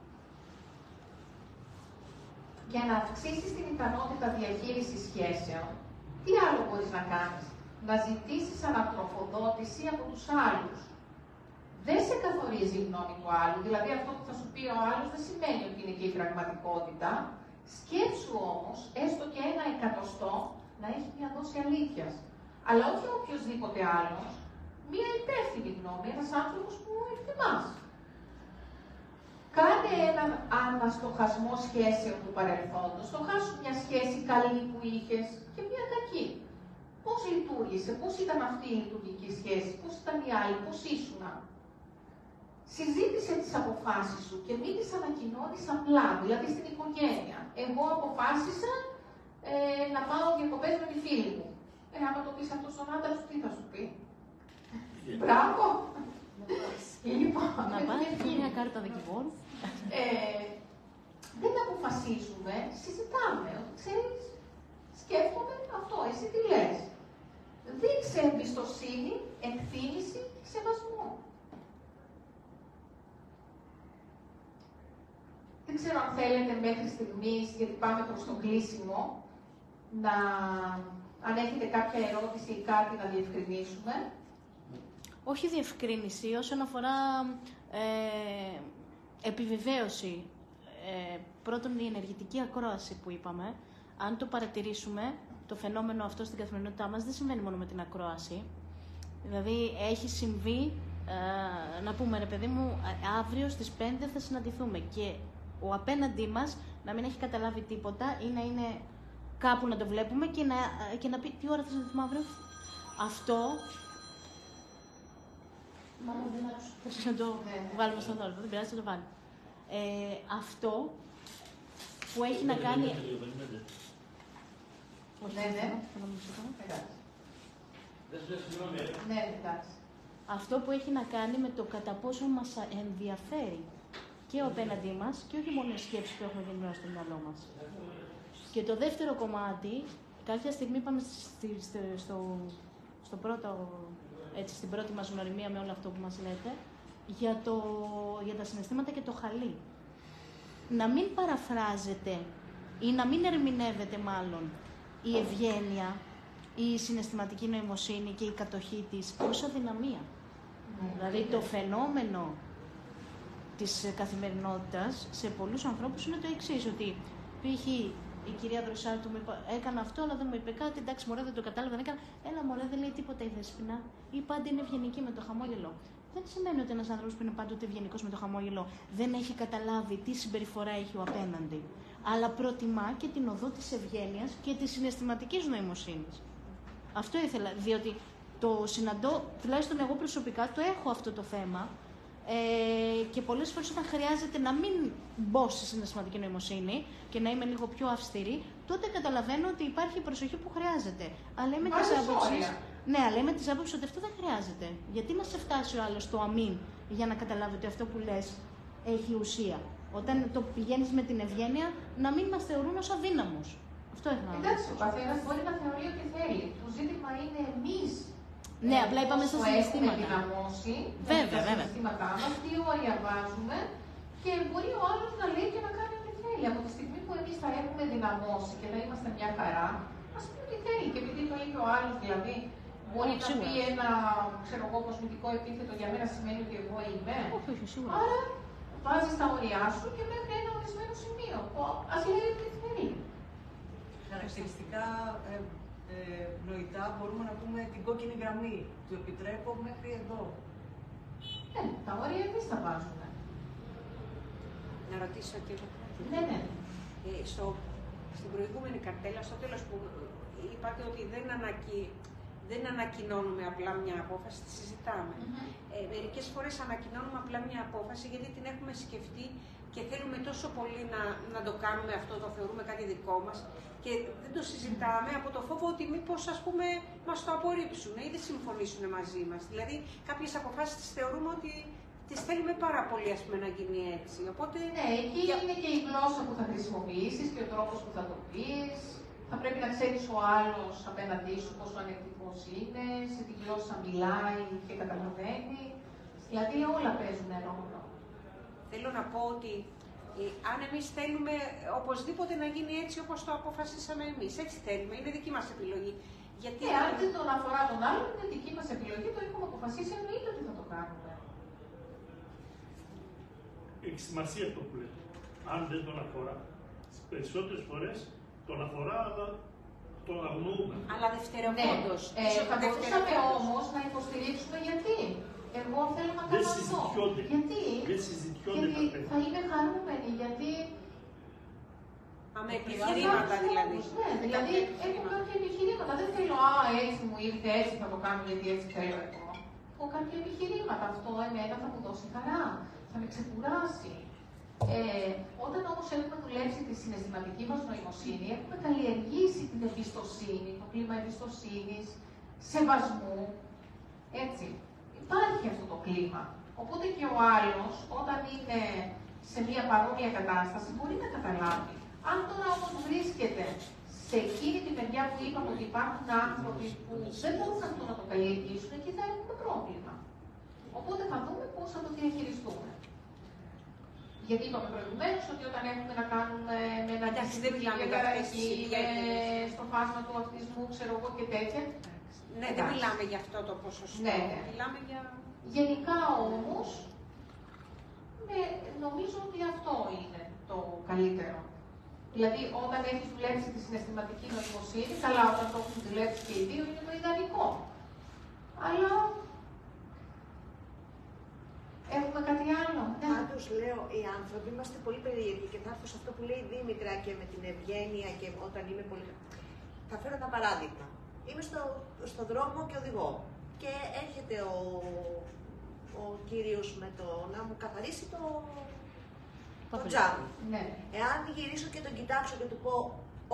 Για να αυξήσεις την ικανότητα διαχείρισης σχέσεων, τι άλλο μπορείς να κάνεις? να ζητήσεις ανατροφοδότηση από τους άλλους. Δεν σε καθορίζει η γνώμη του άλλου, δηλαδή αυτό που θα σου πει ο άλλος δεν σημαίνει ότι είναι και η πραγματικότητα. Σκέψου όμως, έστω και 1/100 να έχει μια δόση αλήθειας. Αλλά όχι οποιοδήποτε άλλος, μια υπεύθυνη γνώμη, ένας άνθρωπος που εκτιμάς. Κάνε έναν αναστοχασμό σχέσεων του παρελθόντος. Στοχάσου μια σχέση καλή που είχες και μια κακή. Πώς λειτουργήσε, πώς ήταν αυτή η λειτουργική σχέση, πώς ήταν η άλλη, πώς ήσουνα. Συζήτησε τις αποφάσεις σου και μην τις ανακοινώνεις απλά, δηλαδή στην οικογένεια. Εγώ αποφάσισα να πάω διακοπές με τη φίλη μου. Άμα το πεις αυτό στον άντρα σου, τι θα σου πει? Μπράβο! Λοιπόν, να πάρει και μια κάρτα δικηγόρου. Δεν αποφασίζουμε, συζητάμε. Ξέρεις, σκέφτομαι αυτό, εσύ τι λες. Δείξε εμπιστοσύνη, εκτίμηση και σεβασμό. Δεν ξέρω αν θέλετε μέχρι στιγμής, γιατί πάμε προς το κλείσιμο, αν έχετε κάποια ερώτηση ή κάτι να διευκρινίσουμε. Όχι διευκρίνηση, όσον αφορά επιβεβαίωση. Πρώτον, η ενεργητική ακρόαση που είπαμε, αν το παρατηρήσουμε, το φαινόμενο αυτό στην καθημερινότητά μας δεν συμβαίνει μόνο με την ακρόαση. Δηλαδή, έχει συμβεί, να πούμε, ρε παιδί μου, αύριο στις 5 θα συναντηθούμε και ο απέναντί μας να μην έχει καταλάβει τίποτα ή να είναι κάπου να το βλέπουμε και να πει τι ώρα θα συναντηθούμε αύριο. Αυτό... Μάλλον δεν άκουσα. Να το βάλουμε στον δόλο, δεν πειράζει, θα το βάλω. Αυτό που έχει να κάνει... Ναι, εντάξει. Αυτό που έχει να κάνει με το κατά πόσο μας ενδιαφέρει και ο απέναντί μας και όχι μόνο οι σκέψεις που έχουμε γεννήσει στο μυαλό μας. Και το δεύτερο κομμάτι, κάποια στιγμή είπαμε στην πρώτη μας γνωριμία με όλο αυτό που μας λέτε, για τα συναισθήματα και το χαλί. Να μην παραφράζεται ή να μην ερμηνεύεται μάλλον η ευγένεια, η συναισθηματική νοημοσύνη και η κατοχή της ως αδυναμία. Δηλαδή το φαινόμενο της καθημερινότητας σε πολλούς ανθρώπους είναι το εξής, ότι π.χ. η κυρία Δροσάρτου μου έκανε αυτό, αλλά δεν μου είπε κάτι, εντάξει μωρέ δεν το κατάλαβα, δεν έκανα, έλα μωρέ δεν λέει τίποτα η Δέσποινα, ή πάντα είναι ευγενική με το χαμόγελο. Δεν σημαίνει ότι ένας άνθρωπος που είναι πάντοτε ευγενικός με το χαμόγελο δεν έχει καταλάβει τι συμπεριφορά έχει ο απέναντι, αλλά προτιμά και την οδό της ευγένειας και της συναισθηματικής νοημοσύνης. Αυτό ήθελα, διότι το συναντώ, τουλάχιστον εγώ προσωπικά το έχω αυτό το θέμα, και πολλές φορές όταν χρειάζεται να μην μπω στη συναισθηματική νοημοσύνη και να είμαι λίγο πιο αυστηρή, τότε καταλαβαίνω ότι υπάρχει η προσοχή που χρειάζεται. Αλλά είμαι της άποψης. Ναι, αλλά είμαι της άποψης ότι αυτό δεν χρειάζεται. Γιατί να σε φτάσει ο άλλος στο αμήν για να καταλάβει ότι αυτό που λες έχει ουσία. Όταν το πηγαίνεις με την ευγένεια, να μην μας θεωρούν ως αδύναμους. Αυτό έχω να πω. Εντάξει, ο καθένας μπορεί να θεωρεί ό,τι θέλει. Το ζήτημα είναι εμείς. Ναι, απλά είπαμε στα συναισθήματα. Έχουμε δυναμώσει τα συναισθήματά μας, τι όρια βάζουμε και μπορεί ο άλλος να λέει και να κάνει ό,τι θέλει. Από τη στιγμή που εμείς θα έχουμε δυναμώσει και θα είμαστε μια χαρά, ας πούμε ό,τι θέλει. Και επειδή το είπε ο άλλος, δηλαδή, μπορεί να πει ένα, ξέρω εγώ, κοσμητικό επίθετο για μένα σημαίνει ότι εγώ είμαι. Όχι, σίγουρα. Άρα βάζεις τα όρια σου και μέχρι ένα ορισμένο σημείο. Ας λέει ό,τι θέλει. Χαρακτηριστικά νοητά μπορούμε να πούμε την κόκκινη γραμμή. Του επιτρέπω μέχρι εδώ. Τα όρια εμείς τα βάζουμε. Να ρωτήσω και εγώ. Ναι. Στην προηγούμενη καρτέλα, στο τέλος που είπατε ότι δεν ανακοινώνουμε απλά μια απόφαση, τη συζητάμε. Μερικές φορές ανακοινώνουμε απλά μια απόφαση γιατί την έχουμε σκεφτεί και θέλουμε τόσο πολύ να το κάνουμε αυτό, το θεωρούμε κάτι δικό μας και δεν το συζητάμε από το φόβο ότι μήπως ας πούμε μας το απορρίψουν ή δεν συμφωνήσουν μαζί μας. Δηλαδή κάποιες αποφάσεις τις θεωρούμε ότι τις θέλουμε πάρα πολύ ας πούμε να γίνει έτσι. Οπότε, ναι, εκεί είναι και η γλώσσα που θα χρησιμοποιήσεις και ο τρόπος που θα το πεις. Θα πρέπει να ξέρεις ο άλλος απέναντί σου πόσο ανεκτικός είναι, σε τι γλώσσα μιλάει και καταλαβαίνει. Δηλαδή όλα παίζουν ρόλο. Θέλω να πω ότι αν εμείς θέλουμε οπωσδήποτε να γίνει έτσι όπως το αποφασίσαμε εμείς, έτσι θέλουμε, είναι δική μας επιλογή. Γιατί αν δεν τον αφορά τον άλλον, είναι δική μας επιλογή, το έχουμε αποφασίσει, εννοείται ότι θα το κάνουμε. Έχει σημασία αυτό που λέτε. Αν δεν τον αφορά. Τις περισσότερες φορές τον αφορά, αλλά τον αγνοούμε. Αλλά δευτερευόντως. Θα μπορούσαμε όμως να υποστηρίξουμε γιατί. Εγώ θέλω να κάνω αυτό. Γιατί. Γιατί θα είμαι χαρούμενη, γιατί. Με επιχειρήματα δηλαδή. Ναι, δηλαδή έχω κάποια επιχειρήματα. Δεν θέλω, έτσι μου ήρθε, έτσι θα το κάνω γιατί έτσι θέλω εγώ. Έχω κάποια επιχειρήματα. Αυτό εμένα θα μου δώσει χαρά. Θα με ξεκουράσει. Όταν όμως έχουμε δουλέψει τη συναισθηματική μας νοημοσύνη, έχουμε καλλιεργήσει την εμπιστοσύνη, το κλίμα εμπιστοσύνης, σεβασμού. Έτσι. Υπάρχει αυτό το κλίμα. Οπότε και ο άλλος, όταν είναι σε μια παρόμοια κατάσταση, μπορεί να καταλάβει. Αν τώρα όμως βρίσκεται σε εκείνη τη μεριά που είπαμε ότι υπάρχουν άνθρωποι που δεν μπορούν αυτό να το καλλιεργήσουν, εκεί θα έχουμε πρόβλημα. Οπότε θα δούμε πώς θα το διαχειριστούμε. Γιατί είπαμε προηγουμένως ότι όταν έχουμε να κάνουμε με ένα στο φάσμα του αυτισμού, ξέρω εγώ και τέτοια. Ναι, δεν μιλάμε για αυτό το ποσοστό. Ναι. Μιλάμε για... Γενικά όμως, νομίζω ότι αυτό είναι το καλύτερο. Δηλαδή, όταν έχεις δουλέψει τη συναισθηματική νοημοσύνη, καλά, όταν το έχουν δουλέψει και οι δύο, είναι το ιδανικό. Αλλά έχουμε κάτι άλλο. Πάντως λέω, οι άνθρωποι είμαστε πολύ περίεργοι και θα έρθω σε αυτό που λέει η Δήμητρα και με την ευγένεια και όταν είμαι πολύ... Θα φέρω ένα παράδειγμα. Είμαι στο δρόμο και οδηγώ και έρχεται ο κύριος με το να μου καθαρίσει το τζάμι. Ναι. Εάν γυρίσω και τον κοιτάξω και του πω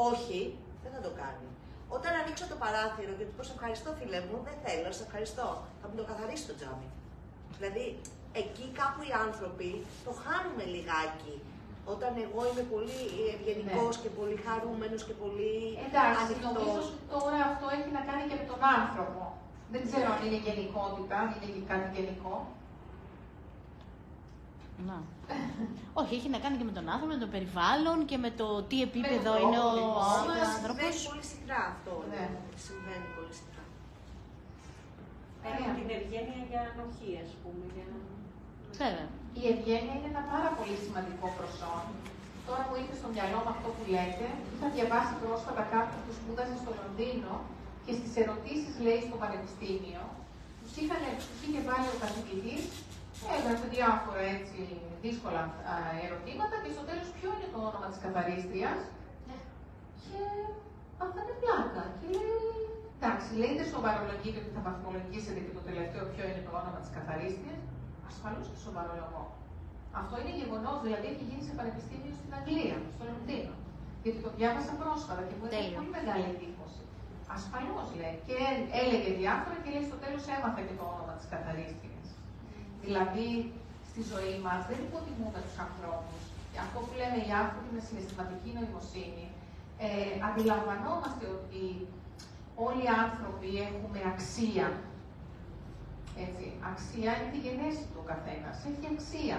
όχι, δεν θα το κάνει. Όταν ανοίξω το παράθυρο και του πω σε ευχαριστώ φίλε μου, δεν θέλω, σε ευχαριστώ, θα μου το καθαρίσει το τζάμι. Δηλαδή, εκεί κάπου οι άνθρωποι το χάνουμε λιγάκι. Όταν εγώ είμαι πολύ ευγενικός και πολύ χαρούμενος και πολύ ανοιχτός. Νομίζω ότι τώρα αυτό έχει να κάνει και με τον άνθρωπο. Δεν ξέρω αν είναι γενικότητα, αν είναι κάτι γενικό. Να. Όχι, έχει να κάνει και με τον άνθρωπο, με το περιβάλλον και με το τι επίπεδο είναι ο άνθρωπος. Συμβαίνει πολύ συχνά αυτό. Ναι. Συμβαίνει πολύ συχνά. Πέρα την ευγένεια για ανοχή, ας πούμε. Βέβαια. Η ευγένεια είναι ένα πάρα πολύ σημαντικό προσόν. Τώρα μου ήρθε στο μυαλό με αυτό που λέτε. Είχα διαβάσει πρόσφατα κάποιον που σπούδασε στο Λονδίνο και στις ερωτήσεις, λέει, στο πανεπιστήμιο, τους είχε βάλει ο καθηγητής, έγραφε διάφορα έτσι δύσκολα ερωτήματα και στο τέλος ποιο είναι το όνομα της καθαρίστριας. Και πάθανε πλάκα. Και λέει, εντάξει, λέει, δεν σοβαρολογείτε ότι θα βαθμολογήσετε και το τελευταίο ποιο είναι το όνομα της καθαρίστριας. Ασφαλώς και σοβαρολογώ. Αυτό είναι γεγονός, δηλαδή έχει γίνει σε πανεπιστήμιο στην Αγγλία, στο Λονδίνο. Γιατί το διάβασα πρόσφατα και μου έκανε πολύ μεγάλη εντύπωση. Ασφαλώς λέει. Και έλεγε διάφορα και λέει στο τέλος έμαθα και το όνομα της καθαρίστριας. Δηλαδή στη ζωή μας δεν υποτιμούμε τους ανθρώπους. Αυτό που λέμε οι άνθρωποι με συναισθηματική νοημοσύνη, αντιλαμβανόμαστε ότι όλοι οι άνθρωποι έχουμε αξία. Έτσι, αξία είναι τη γενέση του ο καθένας, έχει αξία.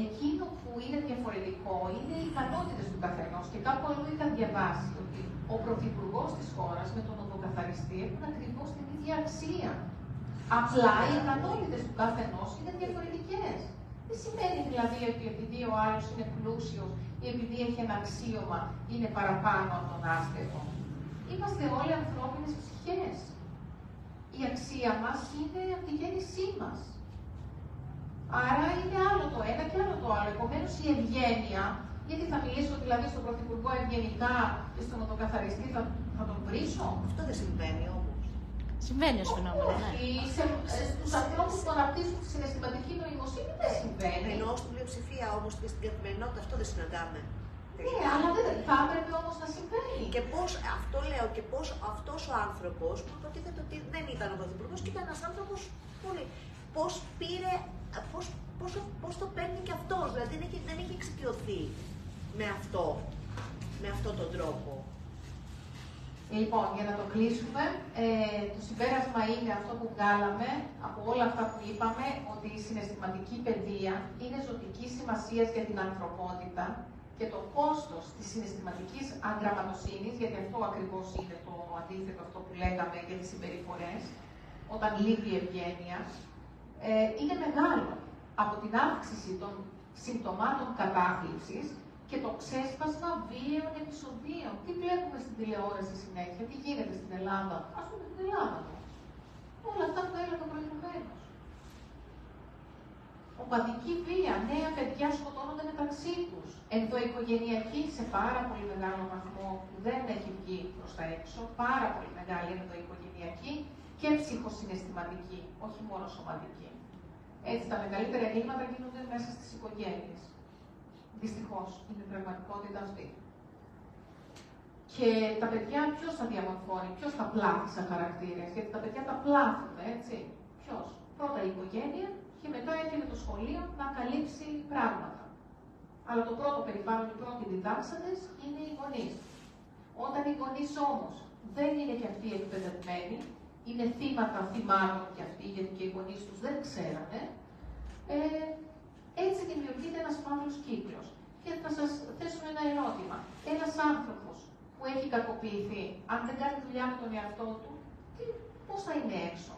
Εκείνο που είναι διαφορετικό είναι οι ικανότητες του καθενός και κάπου αλλού είχα διαβάσει ότι ο πρωθυπουργός της χώρας με τον οδοκαθαριστή έχουν ακριβώς την ίδια αξία. Απλά οι ικανότητες του καθενός είναι διαφορετικές. Δεν σημαίνει δηλαδή ότι επειδή ο άλλος είναι πλούσιος ή επειδή έχει ένα αξίωμα είναι παραπάνω από τον άστεγο. Είμαστε όλοι ανθρώπινες ψυχές. Η αξία μας είναι από τη γέννησή μας. Άρα είναι άλλο το ένα και άλλο το άλλο. Επομένως η ευγένεια, γιατί θα μιλήσω δηλαδή στον Πρωθυπουργό ευγενικά και στον οδοκαθαριστή, θα τον βρίσω. Αυτό δεν συμβαίνει όμως. Συμβαίνει ως φαινόμενο, ναι. Στους ανθρώπους που αναπτύσσουν τη συναισθηματική νοημοσύνη δεν συμβαίνει. Ενώ στην πλειοψηφία όμως και στην καθημερινότητα αυτό δεν συναντάμε. Ναι, αλλά δεν θα έπρεπε όμως να συμβαίνει. Και πώς, αυτό λέω, και πώς αυτός ο άνθρωπος, που υποτίθεται ότι δεν ήταν ο Πρωθυπουργός και ήταν ένας άνθρωπος πολύ. Πώς πήρε, πώς το παίρνει και αυτός, δηλαδή δεν έχει εξοικειωθεί με αυτόν τον τρόπο. Λοιπόν, για να το κλείσουμε, το συμπέρασμα είναι αυτό που βγάλαμε από όλα αυτά που είπαμε, ότι η συναισθηματική παιδεία είναι ζωτικής σημασίας για την ανθρωπότητα και το κόστος της συναισθηματικής αγγραμματοσύνης, γιατί αυτό ακριβώς είναι το αντίθετο αυτό που λέγαμε για τις συμπεριφορές, όταν λείπει η ευγένεια, είναι μεγάλο. Από την αύξηση των συμπτωμάτων κατάθλιψης και το ξέσπασμα βίαιων επεισοδίων. Τι βλέπουμε στην τηλεόραση συνέχεια, τι γίνεται στην Ελλάδα, ας πούμε στην Ελλάδα. Όλα αυτά που έλεγα προηγουμένως. Οπαδική βία, νέα παιδιά σκοτώνονται μεταξύ τους. Ενδοοικογενειακή σε πάρα πολύ μεγάλο βαθμό που δεν έχει βγει προς τα έξω, πάρα πολύ μεγάλη ενδοοικογενειακή και ψυχοσυναισθηματική, όχι μόνο σωματική. Έτσι, τα μεγαλύτερα εγκλήματα γίνονται μέσα στις οικογένειες. Δυστυχώς, είναι η πραγματικότητα αυτή. Και τα παιδιά ποιος θα διαμορφώνει, ποιος θα πλάθει σαν χαρακτήρες, γιατί τα παιδιά τα πλάθουν, έτσι. Ποιος? Πρώτα η οικογένεια και μετά έρχεται το σχολείο να καλύψει πράγματα. Αλλά το πρώτο περιβάλλον, οι πρώτοι διδάξαντες είναι οι γονείς. Όταν οι γονείς όμως δεν είναι και αυτοί εκπαιδευμένοι, είναι θύματα θυμάτων κι αυτοί, γιατί και οι γονείς τους δεν ξέρανε, έτσι δημιουργείται ένας φαύλος κύκλος. Και θα σας θέσω ένα ερώτημα. Ένας άνθρωπος που έχει κακοποιηθεί, αν δεν κάνει δουλειά με τον εαυτό του, πώς θα είναι έξω?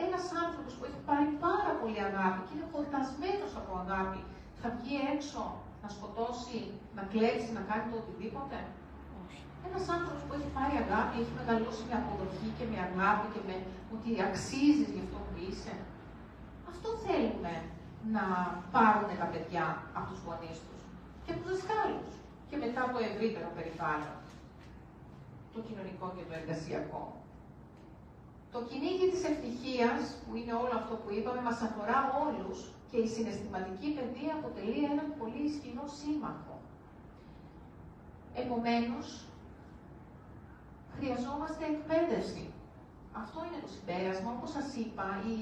Ένας άνθρωπος που έχει πάρει πάρα πολύ αγάπη και είναι χορτασμένος από αγάπη, θα βγει έξω να σκοτώσει, να κλέψει, να κάνει το οτιδήποτε? Ένας άνθρωπος που έχει πάρει αγάπη, έχει μεγαλώσει με αποδοχή και με αγάπη και με ότι αξίζεις γι' αυτό που είσαι. Αυτό θέλουμε να πάρουν τα παιδιά από τους γονείς τους και από τους δασκάλους και μετά το ευρύτερο περιβάλλον, το κοινωνικό και το εργασιακό. Το κυνήγι της ευτυχίας, που είναι όλο αυτό που είπαμε, μας αφορά όλους και η συναισθηματική παιδεία αποτελεί έναν πολύ ισχυρό σύμμαχο. Επομένως, χρειαζόμαστε εκπαίδευση. Αυτό είναι το συμπέρασμα. Όπως σας είπα, η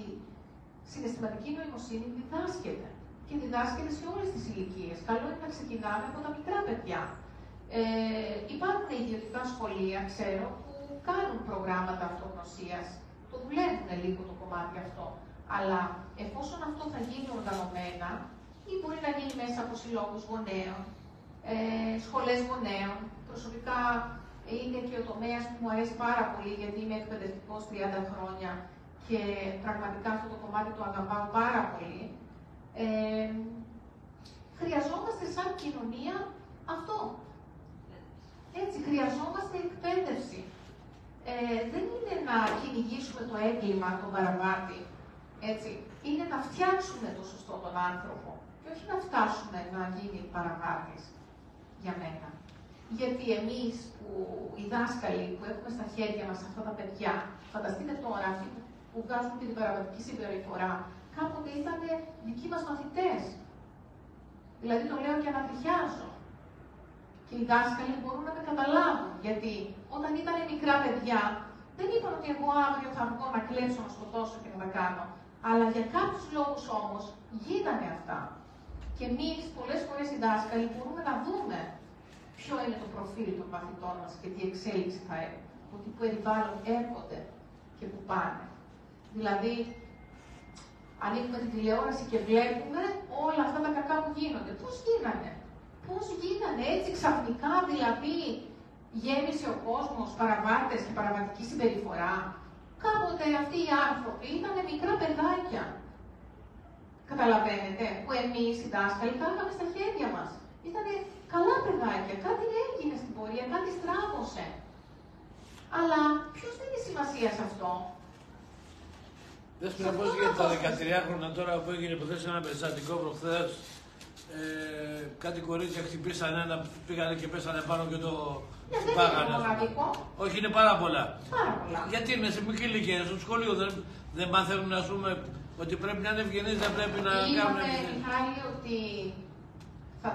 συναισθηματική νοημοσύνη διδάσκεται. Και διδάσκεται σε όλες τις ηλικίες. Καλό είναι να ξεκινάμε από τα μικρά παιδιά. Υπάρχουν ιδιωτικά σχολεία, ξέρω, που κάνουν προγράμματα αυτογνωσίας. Το δουλεύουν λίγο το κομμάτι αυτό. Αλλά εφόσον αυτό θα γίνει οργανωμένα, ή μπορεί να γίνει μέσα από συλλόγους γονέων, σχολές γονέων. Προσωπικά είναι και ο τομέας που μου αρέσει πάρα πολύ, γιατί είμαι εκπαιδευτικός 30 χρόνια και πραγματικά αυτό το κομμάτι το αγαπάω πάρα πολύ. Χρειαζόμαστε σαν κοινωνία αυτό. Έτσι, χρειαζόμαστε εκπαίδευση. Δεν είναι να κυνηγήσουμε το έγκλημα, τον παραβάτη. Έτσι. Είναι να φτιάξουμε το σωστό τον άνθρωπο και όχι να φτάσουμε να γίνει παραβάτης για μένα. Γιατί εμείς οι δάσκαλοι που έχουμε στα χέρια μας αυτά τα παιδιά, φανταστείτε τώρα αυτοί που βγάζουν την παραβατική συμπεριφορά, κάποτε ήταν δικοί μας μαθητές. Δηλαδή το λέω και ανατριχιάζω. Και οι δάσκαλοι μπορούν να με καταλάβουν, γιατί όταν ήταν μικρά παιδιά, δεν είπαν ότι εγώ αύριο θα βγω να κλέψω, να σκοτώσω και να τα κάνω. Αλλά για κάποιους λόγους όμως γίνανε αυτά. Και εμείς πολλές φορές οι δάσκαλοι μπορούμε να δούμε ποιο είναι το προφίλ των μαθητών μας και τι εξέλιξη θα έχουν, από τι περιβάλλον έρχονται και που πάνε. Δηλαδή, ανοίγουμε την τηλεόραση και βλέπουμε όλα αυτά τα κακά που γίνονται. Πώς γίνανε? Πώς γίνανε έτσι ξαφνικά, δηλαδή, γέμισε ο κόσμος παραβάτες και παραβατική συμπεριφορά? Κάποτε αυτοί οι άνθρωποι ήταν μικρά παιδάκια. Καταλαβαίνετε, που εμείς οι δάσκαλοι τα είχαμε στα χέρια μας. Ήταν καλά παιδάκια, κάτι έγινε στην πορεία, κάτι στράβωσε. Αλλά ποιος δίνει σημασία σε αυτό? Δες πριν πώς για τα 13 χρόνια τώρα που έγινε ποτέ σε ένα περιστατικό προχθές, κάτι κορίτσια χτυπήσανε ένα, πήγανε και πέσανε πάνω και το πάγανε. Όχι, είναι πάρα πολλά. Γιατί είναι σε μικρή ηλικία, στο σχολείο δεν μαθαίνουν, ας πούμε, ότι πρέπει να είναι ευγενείς, δεν πρέπει να κάνουν ευγενείς. Είπαμε, Μιχάλη, ότι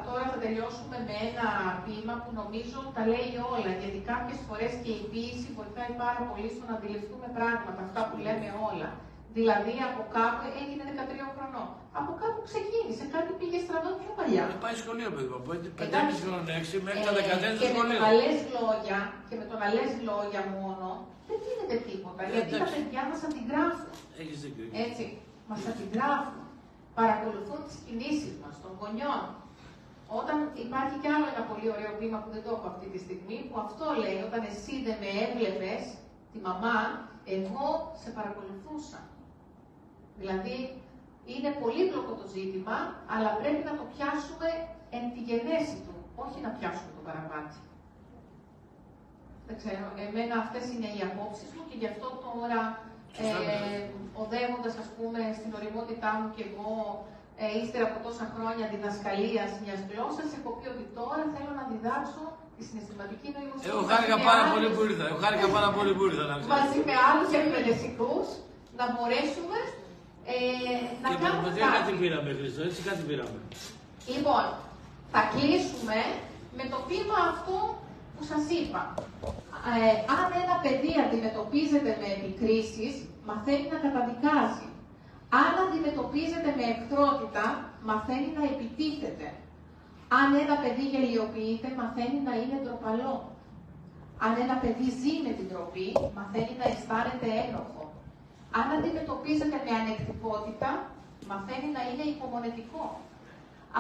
τώρα θα τελειώσουμε με ένα ποίημα που νομίζω τα λέει όλα, γιατί κάποιες φορές και η ποίηση βοηθάει πάρα πολύ στο να αντιληφθούμε πράγματα, αυτά που λέμε όλα. Δηλαδή, από κάπου έγινε 13 χρονών. Από κάπου ξεκίνησε, κάτι πήγε στραβό πιο παλιά. Πάει σχολείο, παιδί μου, από 5,5 χρόνια, 6 μέχρι τα 14 και σχολείο. Και με το να λες λόγια μόνο, δεν γίνεται τίποτα. Γιατί τα παιδιά μας αντιγράφουν. Έχεις δίκιο. Έτσι, μας αντιγράφουν. Παρακολουθούν τις κινήσεις μας, των γονιών. Όταν υπάρχει κι άλλο ένα πολύ ωραίο βήμα που δεν το έχω αυτή τη στιγμή, που αυτό λέει, όταν εσύ δεν με έβλεπες, τη μαμά, εγώ σε παρακολουθούσα. Δηλαδή, είναι πολύπλοκο το ζήτημα, αλλά πρέπει να το πιάσουμε εν τη γενέση του, όχι να πιάσουμε το παραπάτι. Δεν ξέρω, εμένα αυτές είναι οι απόψεις μου και γι' αυτό τώρα, οδεύοντας, ας πούμε, στην ωριμότητά μου και εγώ, ύστερα από τόσα χρόνια διδασκαλίας μιας γλώσσας, έχω πει ότι τώρα θέλω να διδάξω τη συναισθηματική νοημοσύνη. Εγώ χάρηκα πάρα πολύ που ήρθα. Μαζί με άλλους εκπαιδευτικούς, να μπορέσουμε να κάνουμε κάτι πήραμε, Χρήστο, έτσι κάτι πήραμε. Λοιπόν, θα κλείσουμε με το βήμα αυτό που σας είπα. Αν ένα παιδί αντιμετωπίζεται με επικρίσεις, μαθαίνει να καταδικάζει. Αν αντιμετωπίζεται με εχθρότητα, μαθαίνει να επιτίθεται. Αν ένα παιδί γελιοποιείται, μαθαίνει να είναι ντροπαλό. Αν ένα παιδί ζει με την ντροπή, μαθαίνει να αισθάνεται ένοχο. Αν αντιμετωπίζεται με ανεκτικότητα, μαθαίνει να είναι υπομονετικό.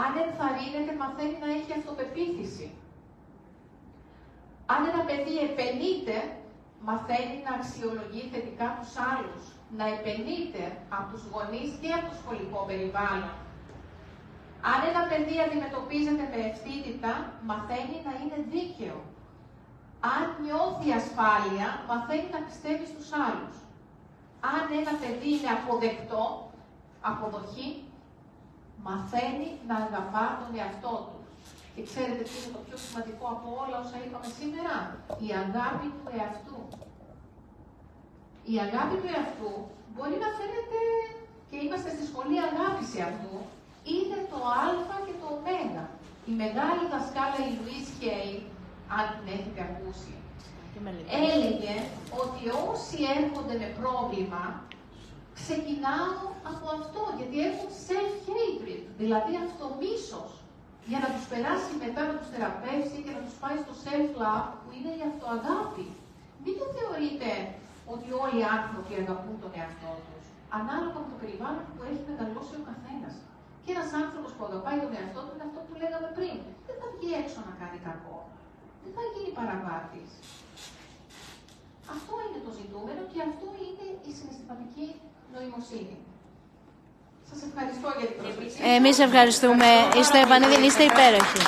Αν ενθαρρύνεται, μαθαίνει να έχει αυτοπεποίθηση. Αν ένα παιδί επενείται, μαθαίνει να αξιολογεί θετικά τους άλλους, να επενείται από τους γονείς και από το σχολικό περιβάλλον. Αν ένα παιδί αντιμετωπίζεται με ευθύτητα, μαθαίνει να είναι δίκαιο. Αν νιώθει ασφάλεια, μαθαίνει να πιστεύει στους άλλους. Αν ένα παιδί είναι αποδεκτό, αποδοχή, μαθαίνει να αγαπά τον εαυτό του. Και ξέρετε τι είναι το πιο σημαντικό από όλα όσα είπαμε σήμερα? Η αγάπη του εαυτού. Η αγάπη του εαυτού μπορεί να φαίνεται, και είμαστε στη σχολή αγάπης εαυτού, είναι το α και το ω. Η μεγάλη δασκάλα η Λουίς Χέι, αν την έχετε ακούσει, έλεγε ότι όσοι έρχονται με πρόβλημα, ξεκινάω από αυτό, γιατί έχουν self-hatred, δηλαδή αυτομίσος, για να τους περάσει μετά, να τους θεραπεύσει και να τους πάει στο self-love, που είναι η αυτοαγάπη. Μην το θεωρείτε ότι όλοι οι άνθρωποι αγαπούν τον εαυτό τους, ανάλογα με το περιβάλλον που έχει μεγαλώσει ο καθένας. Και ένας άνθρωπος που αγαπάει τον εαυτό του είναι αυτό που λέγαμε πριν. Δεν θα βγει έξω να κάνει κακό. Δεν θα γίνει παραβάτης. Αυτό είναι το ζητούμενο και αυτό είναι η συναισθηματική νοημοσύνη. Σας ευχαριστώ για την προσοχή. Εμείς ευχαριστούμε. Είστε υπέροχοι.